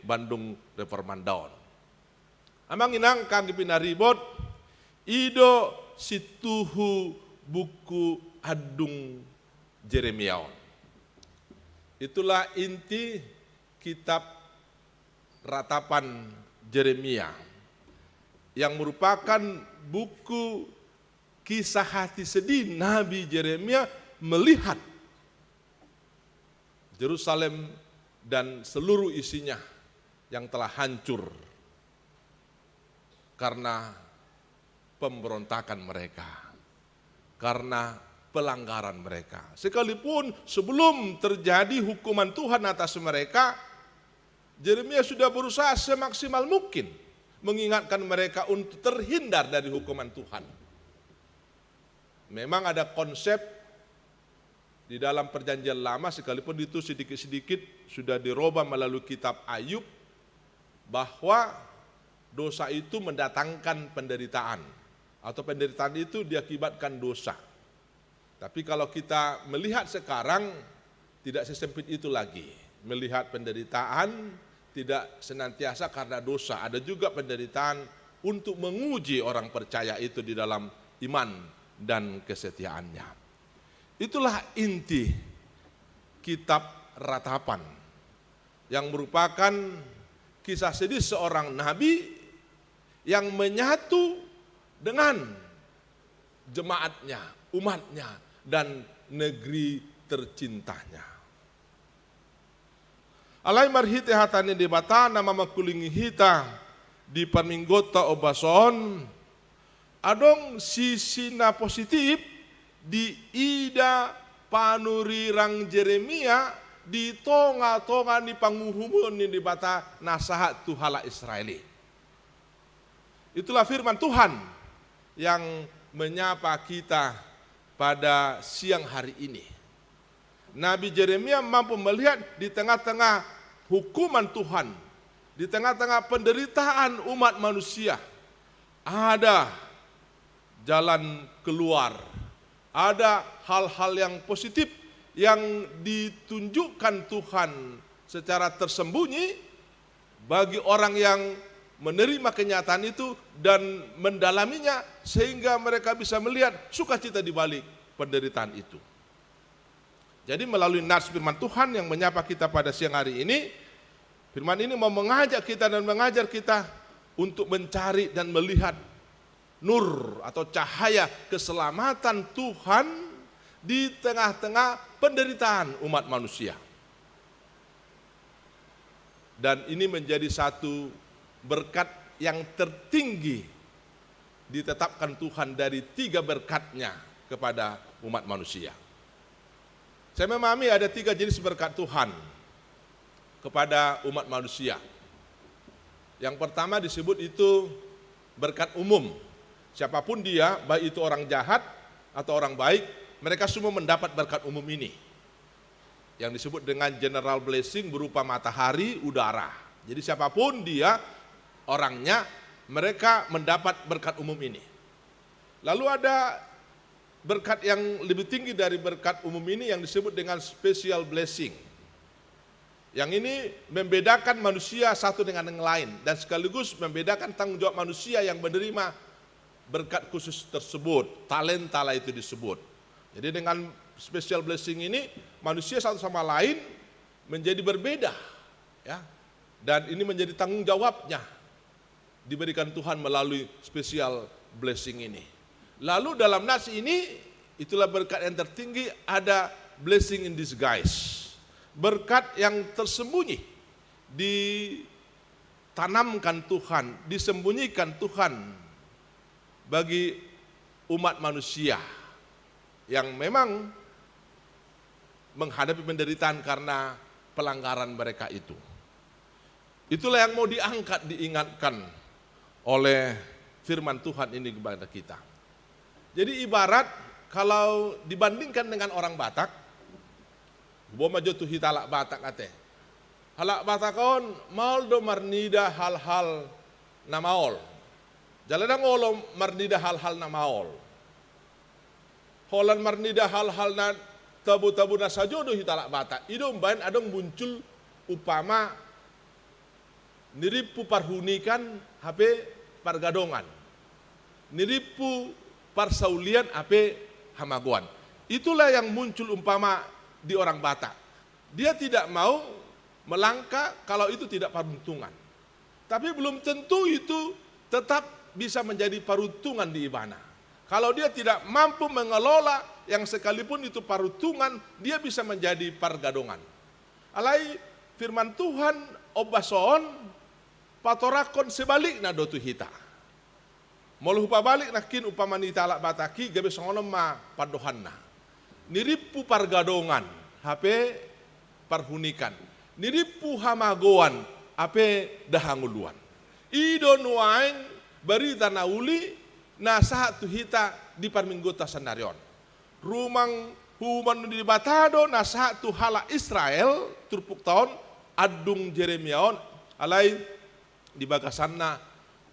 Speaker 5: Bandung Reformandaon. Amang inang kang pinaribot ido situhu buku adung Jeremiaon. Itulah inti kitab ratapan Jeremia yang merupakan buku kisah hati sedih Nabi Jeremia melihat Yerusalem dan seluruh isinya yang telah hancur karena pemberontakan mereka, karena pelanggaran mereka. Sekalipun sebelum terjadi hukuman Tuhan atas mereka, Jeremia sudah berusaha semaksimal mungkin mengingatkan mereka untuk terhindar dari hukuman Tuhan. Memang ada konsep di dalam perjanjian lama, sekalipun itu sedikit-sedikit sudah dirubah melalui kitab Ayub, bahwa dosa itu mendatangkan penderitaan, atau penderitaan itu diakibatkan dosa. Tapi kalau kita melihat sekarang, tidak sesempit itu lagi. Melihat penderitaan tidak senantiasa karena dosa, ada juga penderitaan untuk menguji orang percaya itu di dalam iman dan kesetiaannya. Itulah inti kitab ratapan yang merupakan kisah sedih seorang nabi yang menyatu dengan jemaatnya, umatnya, dan negeri tercintanya. Alai marhite hatani di bata nama makulingi hita di paninggota obason adong sisina positif di ida panurirang Jeremia di tonga-tonga ni panguhumun ni di bata nasahat tu hala Israeli. Itulah firman Tuhan yang menyapa kita pada siang hari ini. Nabi Jeremia mampu melihat di tengah-tengah hukuman Tuhan, di tengah-tengah penderitaan umat manusia, ada jalan keluar, ada hal-hal yang positif yang ditunjukkan Tuhan secara tersembunyi bagi orang yang menerima kenyataan itu dan mendalaminya, sehingga mereka bisa melihat sukacita di balik penderitaan itu. Jadi melalui nats firman Tuhan yang menyapa kita pada siang hari ini, firman ini mau mengajak kita dan mengajar kita untuk mencari dan melihat nur atau cahaya keselamatan Tuhan di tengah-tengah penderitaan umat manusia. Dan ini menjadi satu berkat yang tertinggi ditetapkan Tuhan dari 3 berkatnya kepada umat manusia. Saya memahami ada 3 jenis berkat Tuhan kepada umat manusia. Yang pertama disebut itu berkat umum. Siapapun dia, baik itu orang jahat atau orang baik, mereka semua mendapat berkat umum ini. Yang disebut dengan general blessing berupa matahari, udara. Jadi siapapun dia, orangnya, mereka mendapat berkat umum ini. Lalu ada berkat yang lebih tinggi dari berkat umum ini yang disebut dengan special blessing. Yang ini membedakan manusia satu dengan yang lain dan sekaligus membedakan tanggung jawab manusia yang menerima berkat khusus tersebut, talenta lah itu disebut. Jadi dengan special blessing ini manusia satu sama lain menjadi berbeda, ya. Dan ini menjadi tanggung jawabnya diberikan Tuhan melalui special blessing ini. Lalu dalam nas ini itulah berkat yang tertinggi, ada blessing in disguise. Berkat yang tersembunyi ditanamkan Tuhan, disembunyikan Tuhan bagi umat manusia yang memang menghadapi penderitaan karena pelanggaran mereka itu. Itulah yang mau diangkat, diingatkan oleh firman Tuhan ini kepada kita. Jadi ibarat kalau dibandingkan dengan orang Batak, boma jotu hitalak Batak ate. Halak Batakon maldo marnida hal-hal namaol. Jalana ngolo marnida hal-hal namaol. Holan marnida hal-hal na tabu-tabu na sajodo hitalak Batak. Idom bain adong muncul upama niripu parhunikan HP pargadongan. Niripu parsaulian HP hamaguan. Itulah yang muncul umpama di orang Batak. Dia tidak mau melangkah kalau itu tidak peruntungan. Tapi belum tentu itu tetap bisa menjadi peruntungan di Ibana. Kalau dia tidak mampu mengelola yang sekalipun itu peruntungan, dia bisa menjadi pargadongan. Alai firman Tuhan obason patorakon sebalikna dotu hita. Moluh pabalik nakin upamani talak bataki gabe songono ma padohanna. Niripu pargadongan, HP parhunikan. Niripu hamagoan, HP dahanguluan. Ido nuaing berita nauli nasahat tu hita di parminggota sanarion. Rumang human di batado nasahat tu hala Israel turpuk tahun adung Jeremiaon alai di bagasanna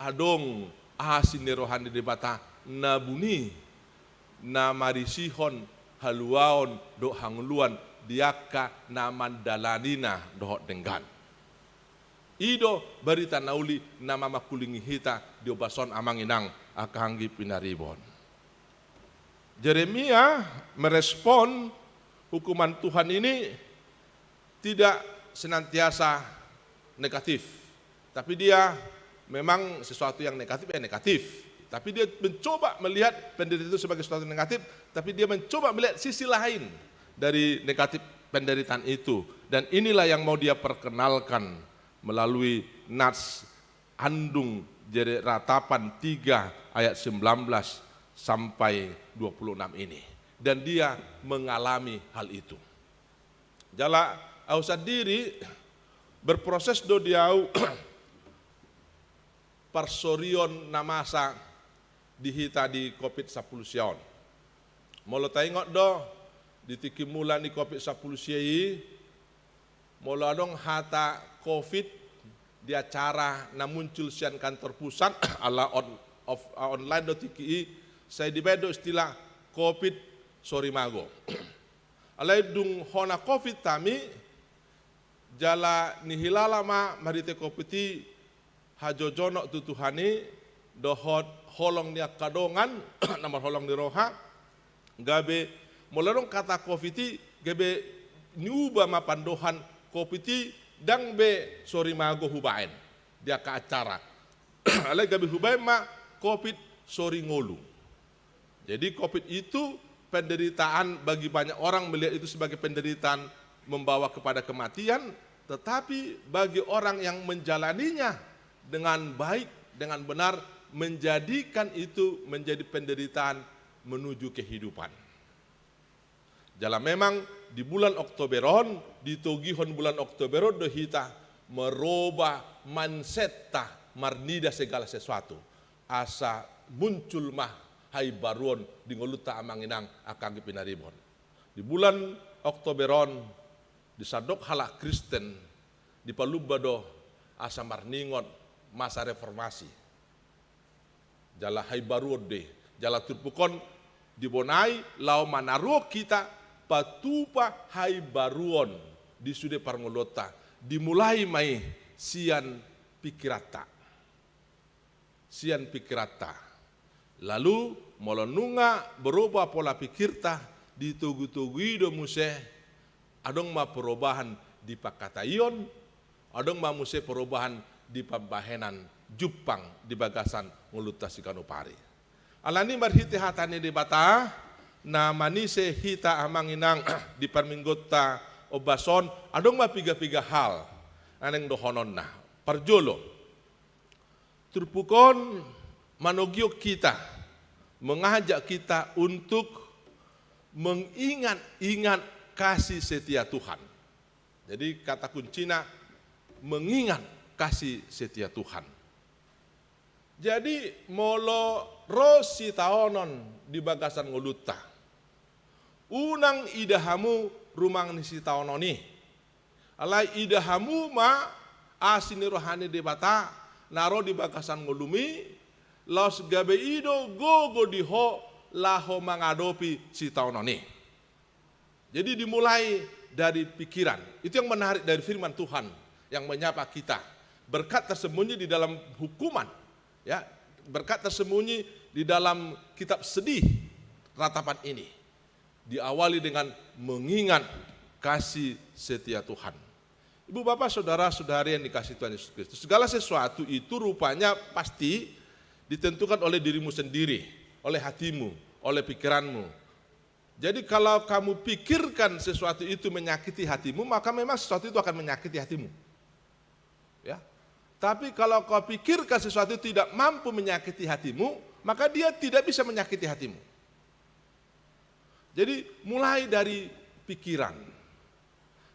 Speaker 5: adong asin rohani di bata nabuni na marisihon haluaon do hanguluan diaka naman dalanina dohot denggan. Ido berita nauli nama makulingi hita diobason amanginang akanggi pinaribon. Jeremia merespon hukuman Tuhan ini tidak senantiasa negatif, tapi dia memang sesuatu yang negatif, tapi dia mencoba melihat penderitaan itu sebagai sesuatu yang negatif, tapi dia mencoba melihat sisi lain dari negatif penderitaan itu. Dan inilah yang mau dia perkenalkan melalui nats andung jadi ratapan 3 ayat 19 sampai 26 ini. Dan dia mengalami hal itu. Jala au sadiri berproses do diau parsorion namasa dihita di COVID-10 siaon. Molo taingot do ditiki mulan di COVID-10 siai molo adong hata COVID di acara na muncul sian kantor pusat ala online do tiki saya dibedo istilah COVID sorimago. Alai dung hona COVID tami jala nihilala ma marite COVID hajojono tutuhani dohot holong nia kadongan nama holong di roha gabe molarong kata COVID gabe nyuba ma pandohan COVID dang be sorimago hubaen dia ke acara alai gabe hubaen ma COVID soringolu. Jadi COVID itu penderitaan bagi banyak orang melihat itu sebagai penderitaan membawa kepada kematian, tetapi bagi orang yang menjalaninya dengan baik, dengan benar, menjadikan itu menjadi penderitaan menuju kehidupan. Jala memang di bulan Oktoberon, di togihon bulan Oktoberon dohita merubah mindset marnida segala sesuatu. Asa muncul mah hai baruon di ngoluta amanginang akagi pinaribon. Di bulan Oktoberon disadok halak Kristen di palubado asa marningon masa reformasi. Jala hai baruon de, jala turpukon dibonai lau manaruo kita patupa hai baruon di sude parngolota dimulai mai sian pikirata. Sian pikirata. Lalu molonunga berubah pola pikir tah ditugu-tugui do muse adong ma perubahan di Pakatayon, adong ma muse perubahan di pembahenan Jupang di bagasan nguluta Sikanupari. Alani marhiti hatani di bata na manise hita amanginang di perminggota obason adong ma piga-piga hal aneng dohonon na parjolo turpukon manogyo kita mengajak kita untuk mengingat-ingat kasih setia Tuhan. Jadi kata kuncinya mengingat kasih setia Tuhan. Jadi molo rosi taonon di bagasan nguluta. Unang idahamu rumang nisi taononi. Alai idahamu ma asini rohani di bata naro di bagasan ngulumi. Los gabe ido gogo diho laho mengadopi si taononi. Jadi dimulai dari pikiran. Itu yang menarik dari firman Tuhan yang menyapa kita. Berkat tersembunyi di dalam hukuman. Ya, berkat tersembunyi di dalam kitab sedih ratapan ini diawali dengan mengingat kasih setia Tuhan. Ibu bapak saudara-saudari yang dikasihi Tuhan Yesus Kristus, segala sesuatu itu rupanya pasti ditentukan oleh dirimu sendiri, oleh hatimu, oleh pikiranmu. Jadi kalau kamu pikirkan sesuatu itu menyakiti hatimu, maka memang sesuatu itu akan menyakiti hatimu. Ya. Tapi kalau kau pikirkan sesuatu tidak mampu menyakiti hatimu, maka dia tidak bisa menyakiti hatimu. Jadi mulai dari pikiran.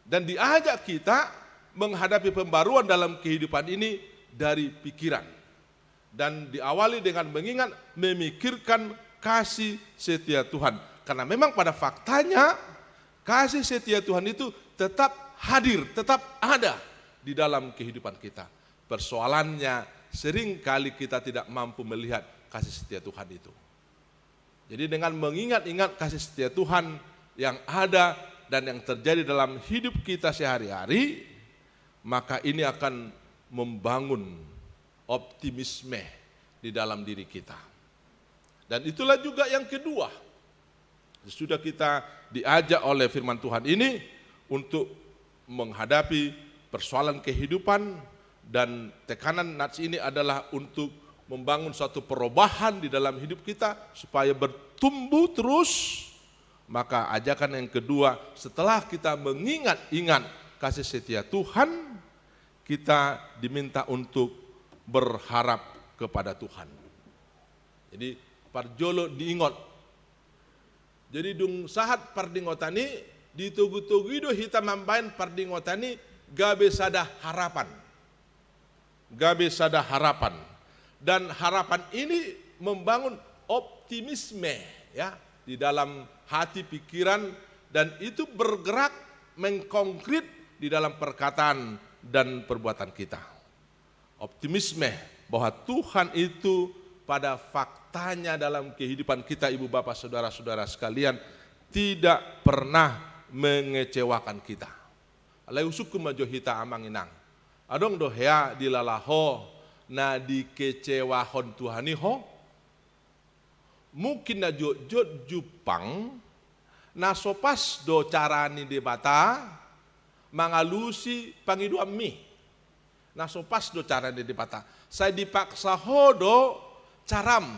Speaker 5: Dan diajak kita menghadapi pembaruan dalam kehidupan ini dari pikiran. Dan diawali dengan mengingat, memikirkan kasih setia Tuhan. Karena memang pada faktanya kasih setia Tuhan itu tetap hadir, tetap ada di dalam kehidupan kita. Persoalannya seringkali kita tidak mampu melihat kasih setia Tuhan itu. Jadi dengan mengingat-ingat kasih setia Tuhan yang ada dan yang terjadi dalam hidup kita sehari-hari, maka ini akan membangun optimisme di dalam diri kita. Dan itulah juga yang kedua. Sudah kita diajak oleh firman Tuhan ini untuk menghadapi persoalan kehidupan. Dan tekanan nats ini adalah untuk membangun suatu perubahan di dalam hidup kita supaya bertumbuh terus. Maka ajakan yang kedua, setelah kita mengingat-ingat kasih setia Tuhan, kita diminta untuk berharap kepada Tuhan. Jadi parjolo diingot. Jadi dung sahat pardingotani ditugu-tugu hita mambain pardingotani gabe sada harapan. Gabe sada harapan, dan harapan ini membangun optimisme ya di dalam hati pikiran, dan itu bergerak mengkonkret di dalam perkataan dan perbuatan kita. Optimisme bahwa Tuhan itu pada faktanya dalam kehidupan kita, ibu bapak saudara-saudara sekalian, tidak pernah mengecewakan kita. Alai usuk majo hita amanginang. Adong dohea dilalaho na dikecewahon Tuhaniho. Mungkin na jod Jupang na sopas do carani debata mangalusi pangiduami. Na sopas do carani debata. Saya dipaksa hodo caram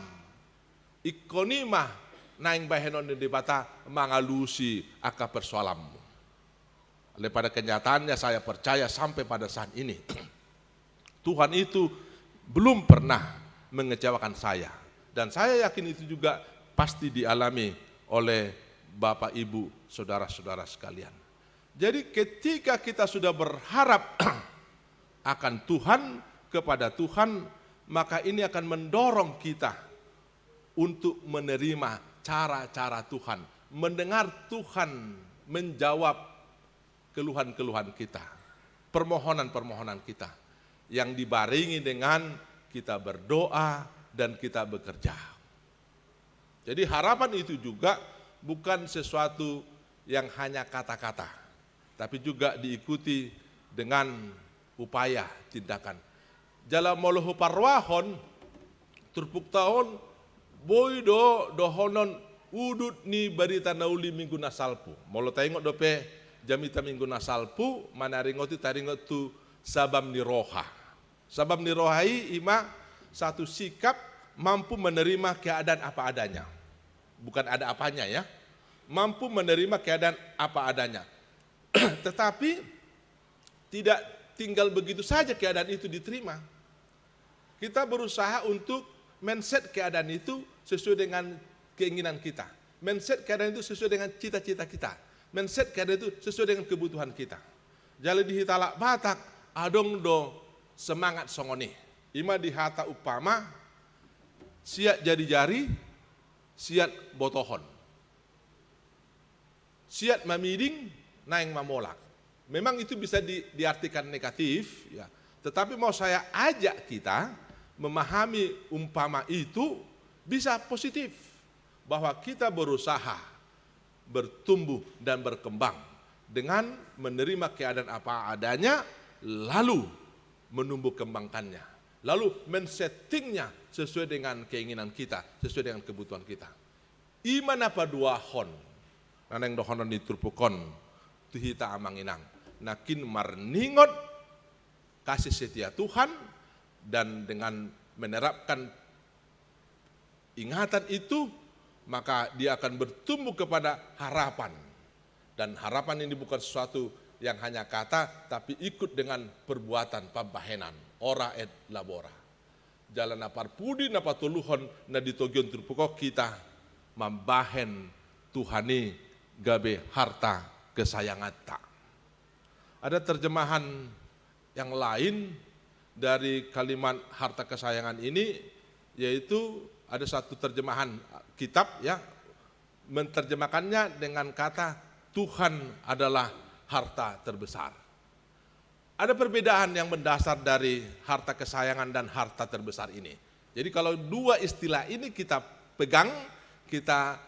Speaker 5: ikonima naing bahenon debata mangalusi aka persoalanmu. Oleh pada kenyataannya saya percaya sampai pada saat ini Tuhan itu belum pernah mengecewakan saya. Dan saya yakin itu juga pasti dialami oleh Bapak Ibu saudara-saudara sekalian. Jadi ketika kita sudah berharap akan Tuhan, kepada Tuhan, maka ini akan mendorong kita untuk menerima cara-cara Tuhan, mendengar Tuhan menjawab keluhan-keluhan kita, permohonan-permohonan kita, yang dibarengi dengan kita berdoa dan kita bekerja. Jadi harapan itu juga bukan sesuatu yang hanya kata-kata, tapi juga diikuti dengan upaya tindakan. Jala molohu parwahon turpuk tahun boy do honon udut ni barita nauli minggu nasalpu. Molo tengok dope jamita minggu nasalpu mana ringoti taringot tu sabam ni roha. Sabam ni rohai ima satu sikap mampu menerima keadaan apa adanya. Bukan ada apanya ya. Mampu menerima keadaan apa adanya. Tetapi tidak tinggal begitu saja keadaan itu diterima. Kita berusaha untuk mindset keadaan itu sesuai dengan keinginan kita. Mindset keadaan itu sesuai dengan cita-cita kita. Mindset keadaan itu sesuai dengan kebutuhan kita. Jadi di hitalak Batak adong do semangat songoni. Ima di hata upama siat jadi jari, siat botohon. Siat mamiding, naing mamolak. Memang itu bisa diartikan negatif, ya. Tetapi mau saya ajak kita memahami umpama itu bisa positif. Bahwa kita berusaha bertumbuh dan berkembang dengan menerima keadaan apa adanya, lalu menumbuh kembangkannya. Lalu men-settingnya sesuai dengan keinginan kita, sesuai dengan kebutuhan kita. Iman apa dua hon, naneng dohonon diturpukon, tuhita amanginang. Nakin marningot kasih setia Tuhan dan dengan menerapkan ingatan itu maka dia akan bertumbuh kepada harapan. Dan harapan ini bukan sesuatu yang hanya kata tapi ikut dengan perbuatan pambahenan, ora et labora. Jalan apar pudi napa tuluhon na ditogion turpukok kita mambahen Tuhani gabe harta kesayangan tak. Ada terjemahan yang lain dari kalimat harta kesayangan ini, yaitu ada satu terjemahan kitab ya menterjemahkannya dengan kata Tuhan adalah harta terbesar. Ada perbedaan yang mendasar dari harta kesayangan dan harta terbesar ini. Jadi kalau dua istilah ini kita pegang, kita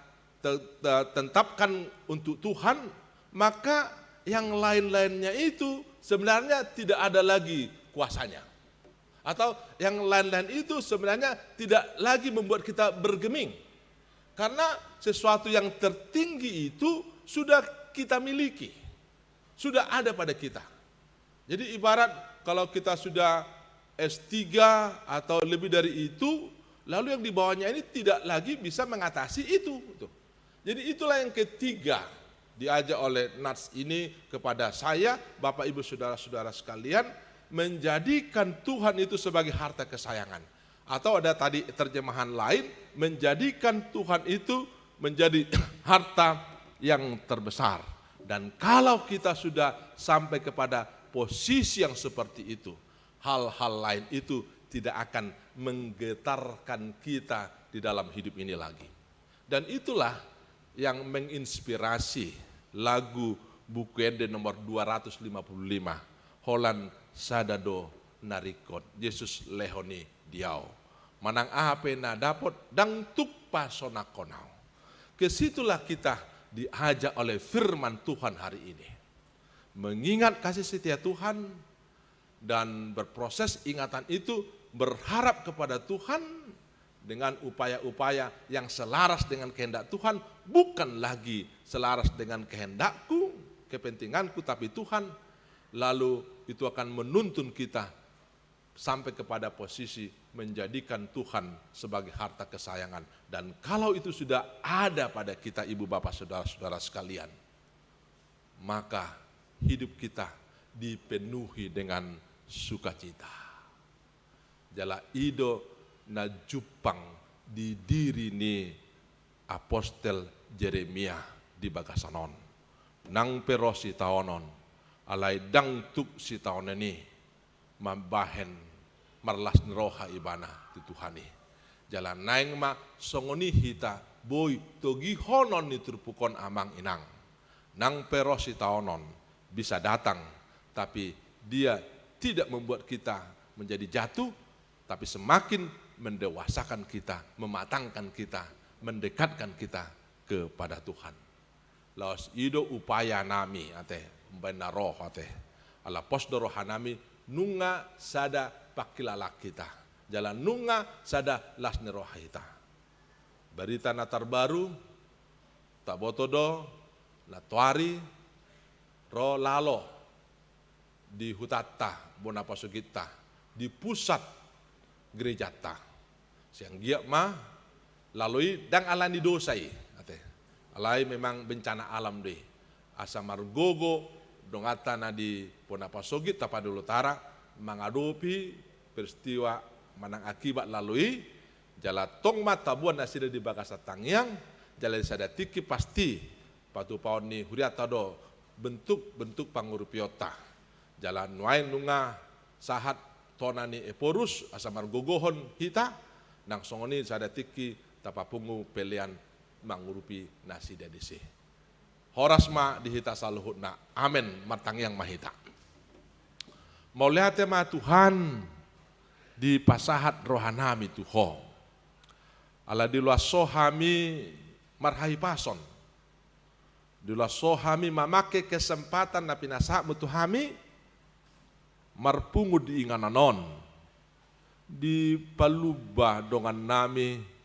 Speaker 5: tetapkan untuk Tuhan, maka yang lain-lainnya itu sebenarnya tidak ada lagi kuasanya. Atau yang lain-lain itu sebenarnya tidak lagi membuat kita bergeming. Karena sesuatu yang tertinggi itu sudah kita miliki. Sudah ada pada kita. Jadi ibarat kalau kita sudah S3 atau lebih dari itu, lalu yang di bawahnya ini tidak lagi bisa mengatasi itu. Jadi itulah yang ketiga diajak oleh Nats ini kepada saya, Bapak Ibu Saudara-saudara sekalian, menjadikan Tuhan itu sebagai harta kesayangan. Atau ada tadi terjemahan lain, menjadikan Tuhan itu menjadi harta yang terbesar. Dan kalau kita sudah sampai kepada posisi yang seperti itu, hal-hal lain itu tidak akan menggetarkan kita di dalam hidup ini lagi. Dan itulah yang menginspirasi lagu buku Eden nomor 255, Holland Sadado Narikot, Yesus Lehoni Diau. Manang ape na dapot dang tukpa sonakonau. Kesitulah kita diajak oleh firman Tuhan hari ini. Mengingat kasih setia Tuhan dan berproses ingatan itu berharap kepada Tuhan dengan upaya-upaya yang selaras dengan kehendak Tuhan, bukan lagi selaras dengan kehendakku, kepentinganku, tapi Tuhan. Lalu itu akan menuntun kita sampai kepada posisi menjadikan Tuhan sebagai harta kesayangan. Dan kalau itu sudah ada pada kita, ibu bapak saudara-saudara sekalian, maka hidup kita dipenuhi dengan sukacita. Jala ido na jupang di diri ni apostel Jeremia di bagasanon. Nang perosi taonon, alay dang tuk si taon ini mambahen marlas roha ibana ti Tuhani. Jalan naing ma songoni hita boy togi honon ni turpukon amang inang. Nang perosi taonon bisa datang, tapi dia tidak membuat kita menjadi jatuh, tapi semakin mendewasakan kita, mematangkan kita, mendekatkan kita kepada Tuhan. Laos ido upaya nami ate mbena roh ate ala posdo rohanami nunga sada pakilala kita, jalan nunga sada lasne roh kita. Berita na terbaru, tak botodo, na tuari, ro lalo, di hutata, bonapasugita, di pusat gereja ta. Siang giak ma, lalui dang alani dosai. Alai memang bencana alam deh. Asa margogo, dongata na di bonapasugit, tapadul utara, menghadapi peristiwa manang akibat lalui, jala tong mata buan nasida di bagasa tangyang, jala sadatiki pasti patu paon ni huriata do bentuk pangurupiota. Jala nuain nunga sahat tonani eporus asa margogohon hita, nang songoni sadatiki tapapungu pelian mangurupi nasida disi. Horas ma dihita saluhut na amen martangyang mahita. Mau lihat tema Tuhan di pasahat rohanami Tuho. Ala di luar sohami marhai pason. Di luar sohami mamake kesempatan na pinasahat mutuhami marpungu di ingananon. Di palubah dongan nami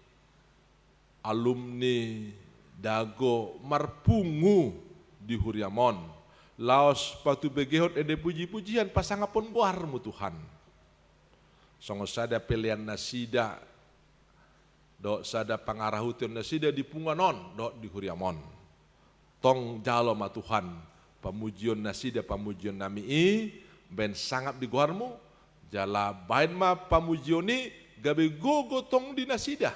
Speaker 5: alumni dago marpungu di huriamon. Laos patu begehot ede puji-pujian pasangapon buarmu Tuhan. Songo sada pelian nasida, do sada pangarahution nasida di punganon, do di huriamon. Tong jalo ma Tuhan, pamujion nasida pamujion nami ben sangap di guarmu, jala bain ma pamujioni gabe gogo tong di nasida.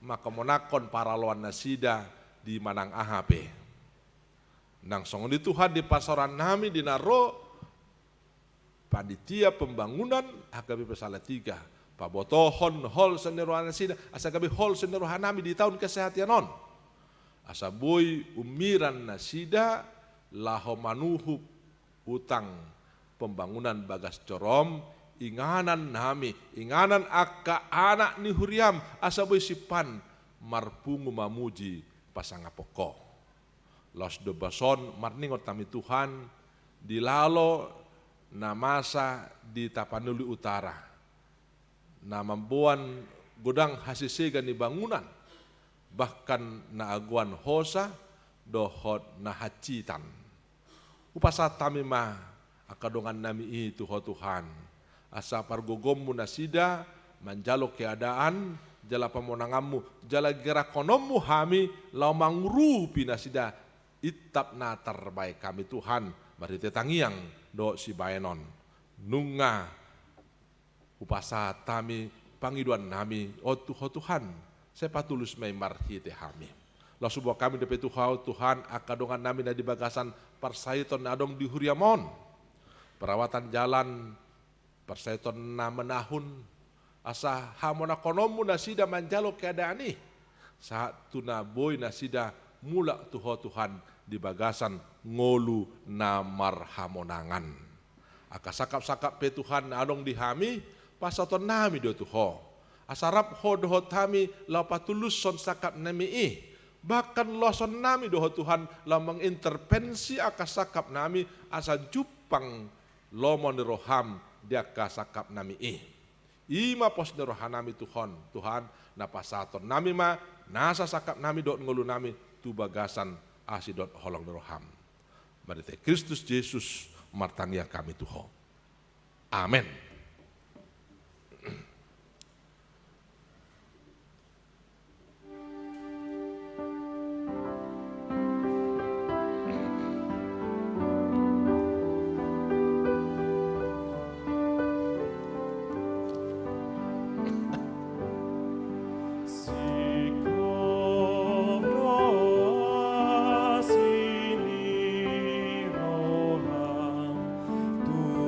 Speaker 5: Maka monakon paraloan nasida di manang ahape. Nang songon di Tuhan di pasaran nami di naro panitia pembangunan HKB Pesala 3 pabotohon hol seneruhan sida asa gabi hol seneruhan nami di tahun kesehatianon asa boy umiran nasida laho manuhu utang pembangunan bagas corom inganan nami inganan akka anak ni huriam asa boy sipan marpungu mamuji pasangapoko. Los de bason marningot kami Tuhan di lalo na masa di Tapanuli Utara na mambuan godang hasisega ni bangunan bahkan na aguan hosa dohot na hacitan upasa tami ma akadongan nami itu ho Tuhan asa pargogommu nasida manjalo keadaan jala pamonangammu jala gerakonommu hami lau mangrupi nasida itap na terbaik kami Tuhan barite tangiang do si baenon nunga upasa tami pangiduan nami oh Tuhan sepatulus may marhite hami la subuh kami depe Tuhan akadongan nami na di bagasan parsaiton adong di huriamon perawatan jalan parsaiton na menahun asa hamona konomu nasida manjalo keadaani saat tuna boy nasida mula Tuhan di bagasan ngolu namar hamonangan. Aka sakap-sakap pe Tuhan adong dihami pasaton nami do Tuho. Asarap ho dohot hami lau patulus son sakap nami bahkan loson nami dohot Tuhan lau mengintervensi aka sakap nami asa jupang lomon roham dia aka sakap nami Ima pos rohanami Tuhan na pasaton nami ma nasa sakap nami do ngolu nami tu bagasan asidot holong roham. Barite Kristus Yesus martangya kami Tuho. Amin.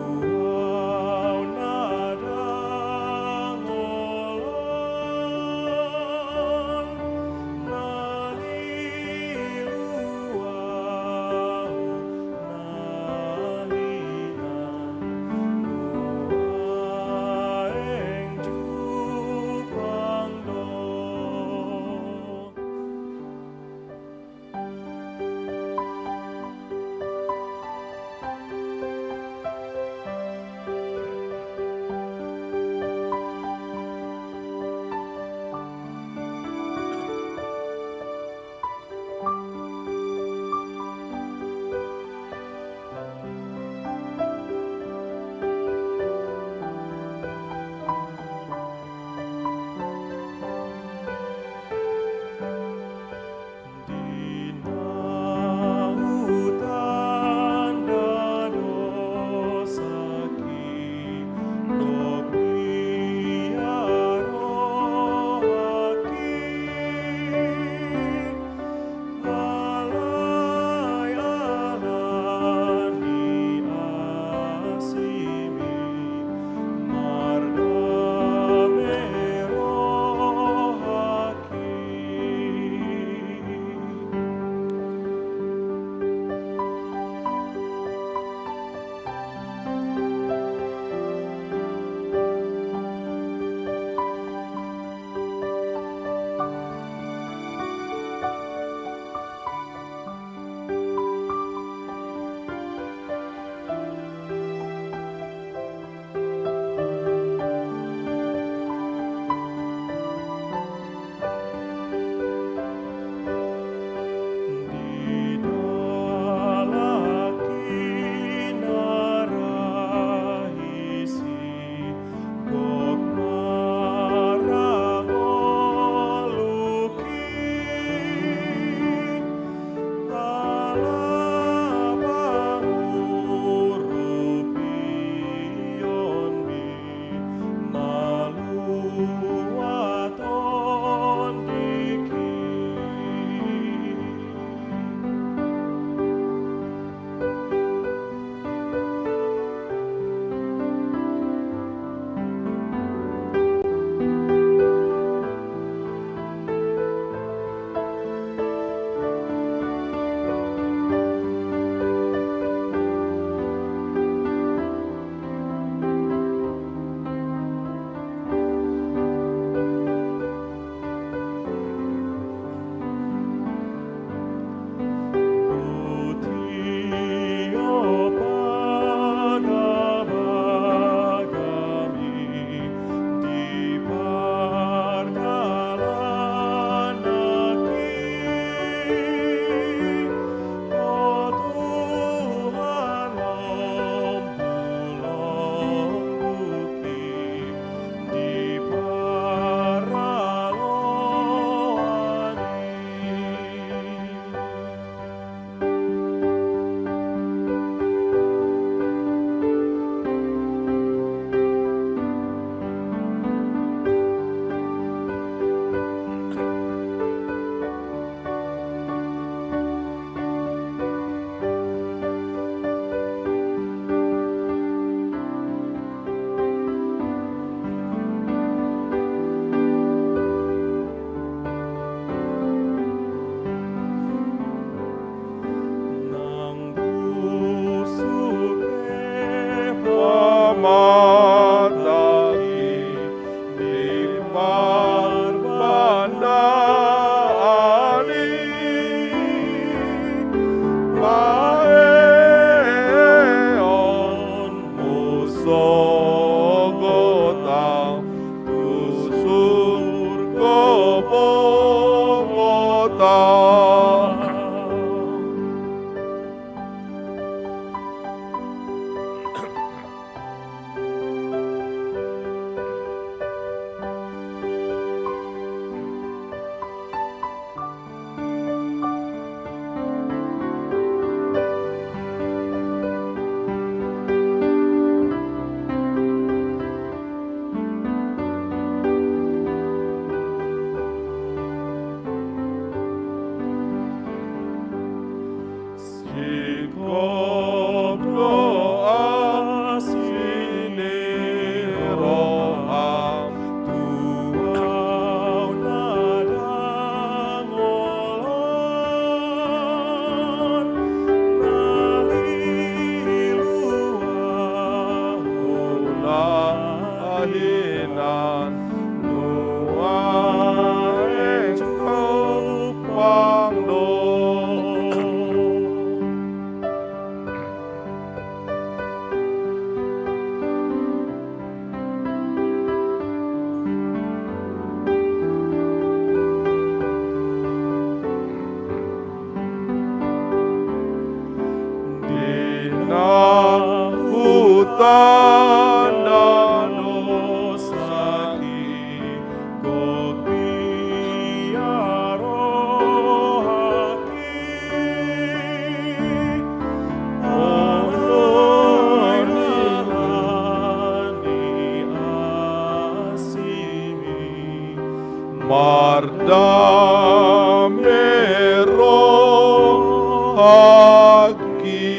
Speaker 1: Tuhan
Speaker 5: kahinan nuaeng kau pangdo. Tanda dosa kau biaro hati onani asimi mardamero haki.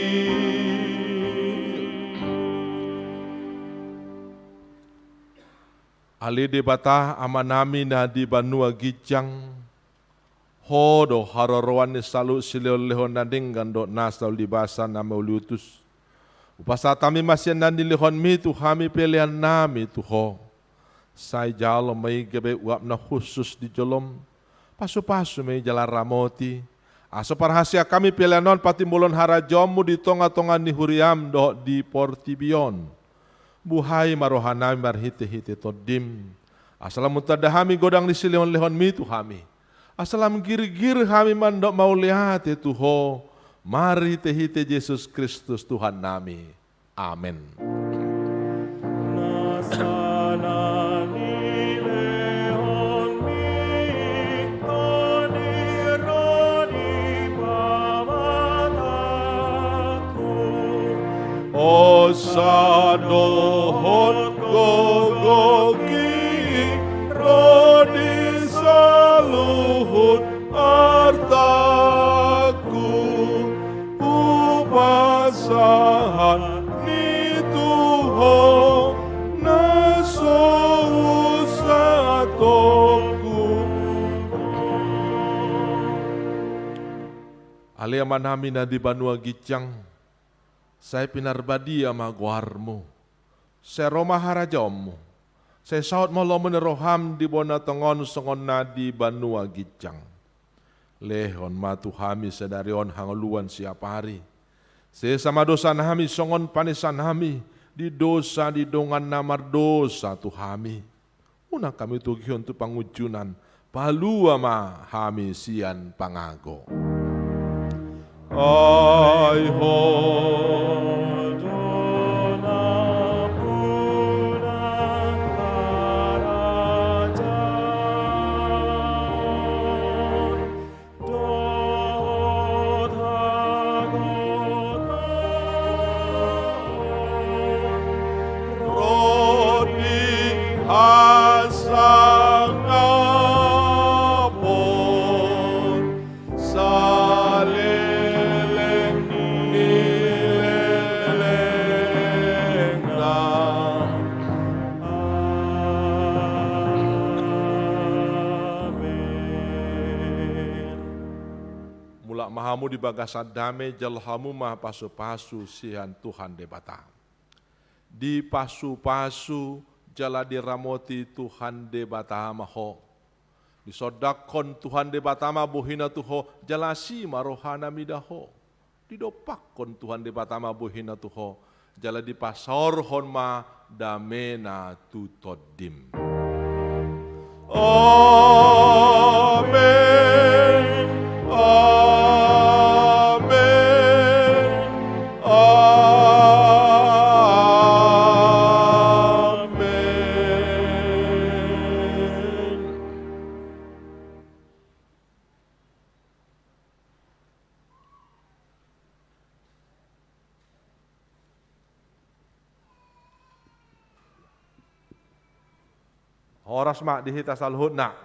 Speaker 5: Ali de bata amanami na di banua gijang hodo haroroan ni salu sileo lehon nading gando nasal di basa nama uliutus upasatami masih nandi lehon mi tu hami pilihan nami tu ho sai jalo mai gebe uap na khusus di jolom pasu-pasu mai jalan ramoti aso parhasia kami pilihan non patimulon harajomu di tonga-tonga ni huriam do di portibion. Buhai marohanami marhite-hite todim. Asalam mutadahami godang di silihon lehon mi tu hami. Asalam gir-gir hami mandok mau lihat itu ho. Mari hite Yesus Kristus Tuhan nami. Amin. Osadohon gogoki rodi saluhut artaku upasahan ni tuho naso usatoku. Ali amanami na di banua gicang saya pinarbadi ama guarmu, saya roma harajommu, saya saut molo meneroham di bona tongon songon nadi banua gicang. Lehon matu hami sedarion hangoluan siapa hari. Saya sama dosa nami songon panisan hami, di dosa di dongan namar dosa tu hami. Una kami tugion tu pangujunan, palu ama hami sian pangago. Ai ho mahamu di bagasan dame jalhamu mah pasu-pasu sihan Tuhan debata. Di pasu-pasu jala diramoti Tuhan debata maho. Di sodakon Tuhan debata mah buhina tuho jalasi marohana midaho. Di dopakon Tuhan debata mah buhina tuho jala di pasorhon mah damena tutodim. Amen. Horas mak dihita salhut nak.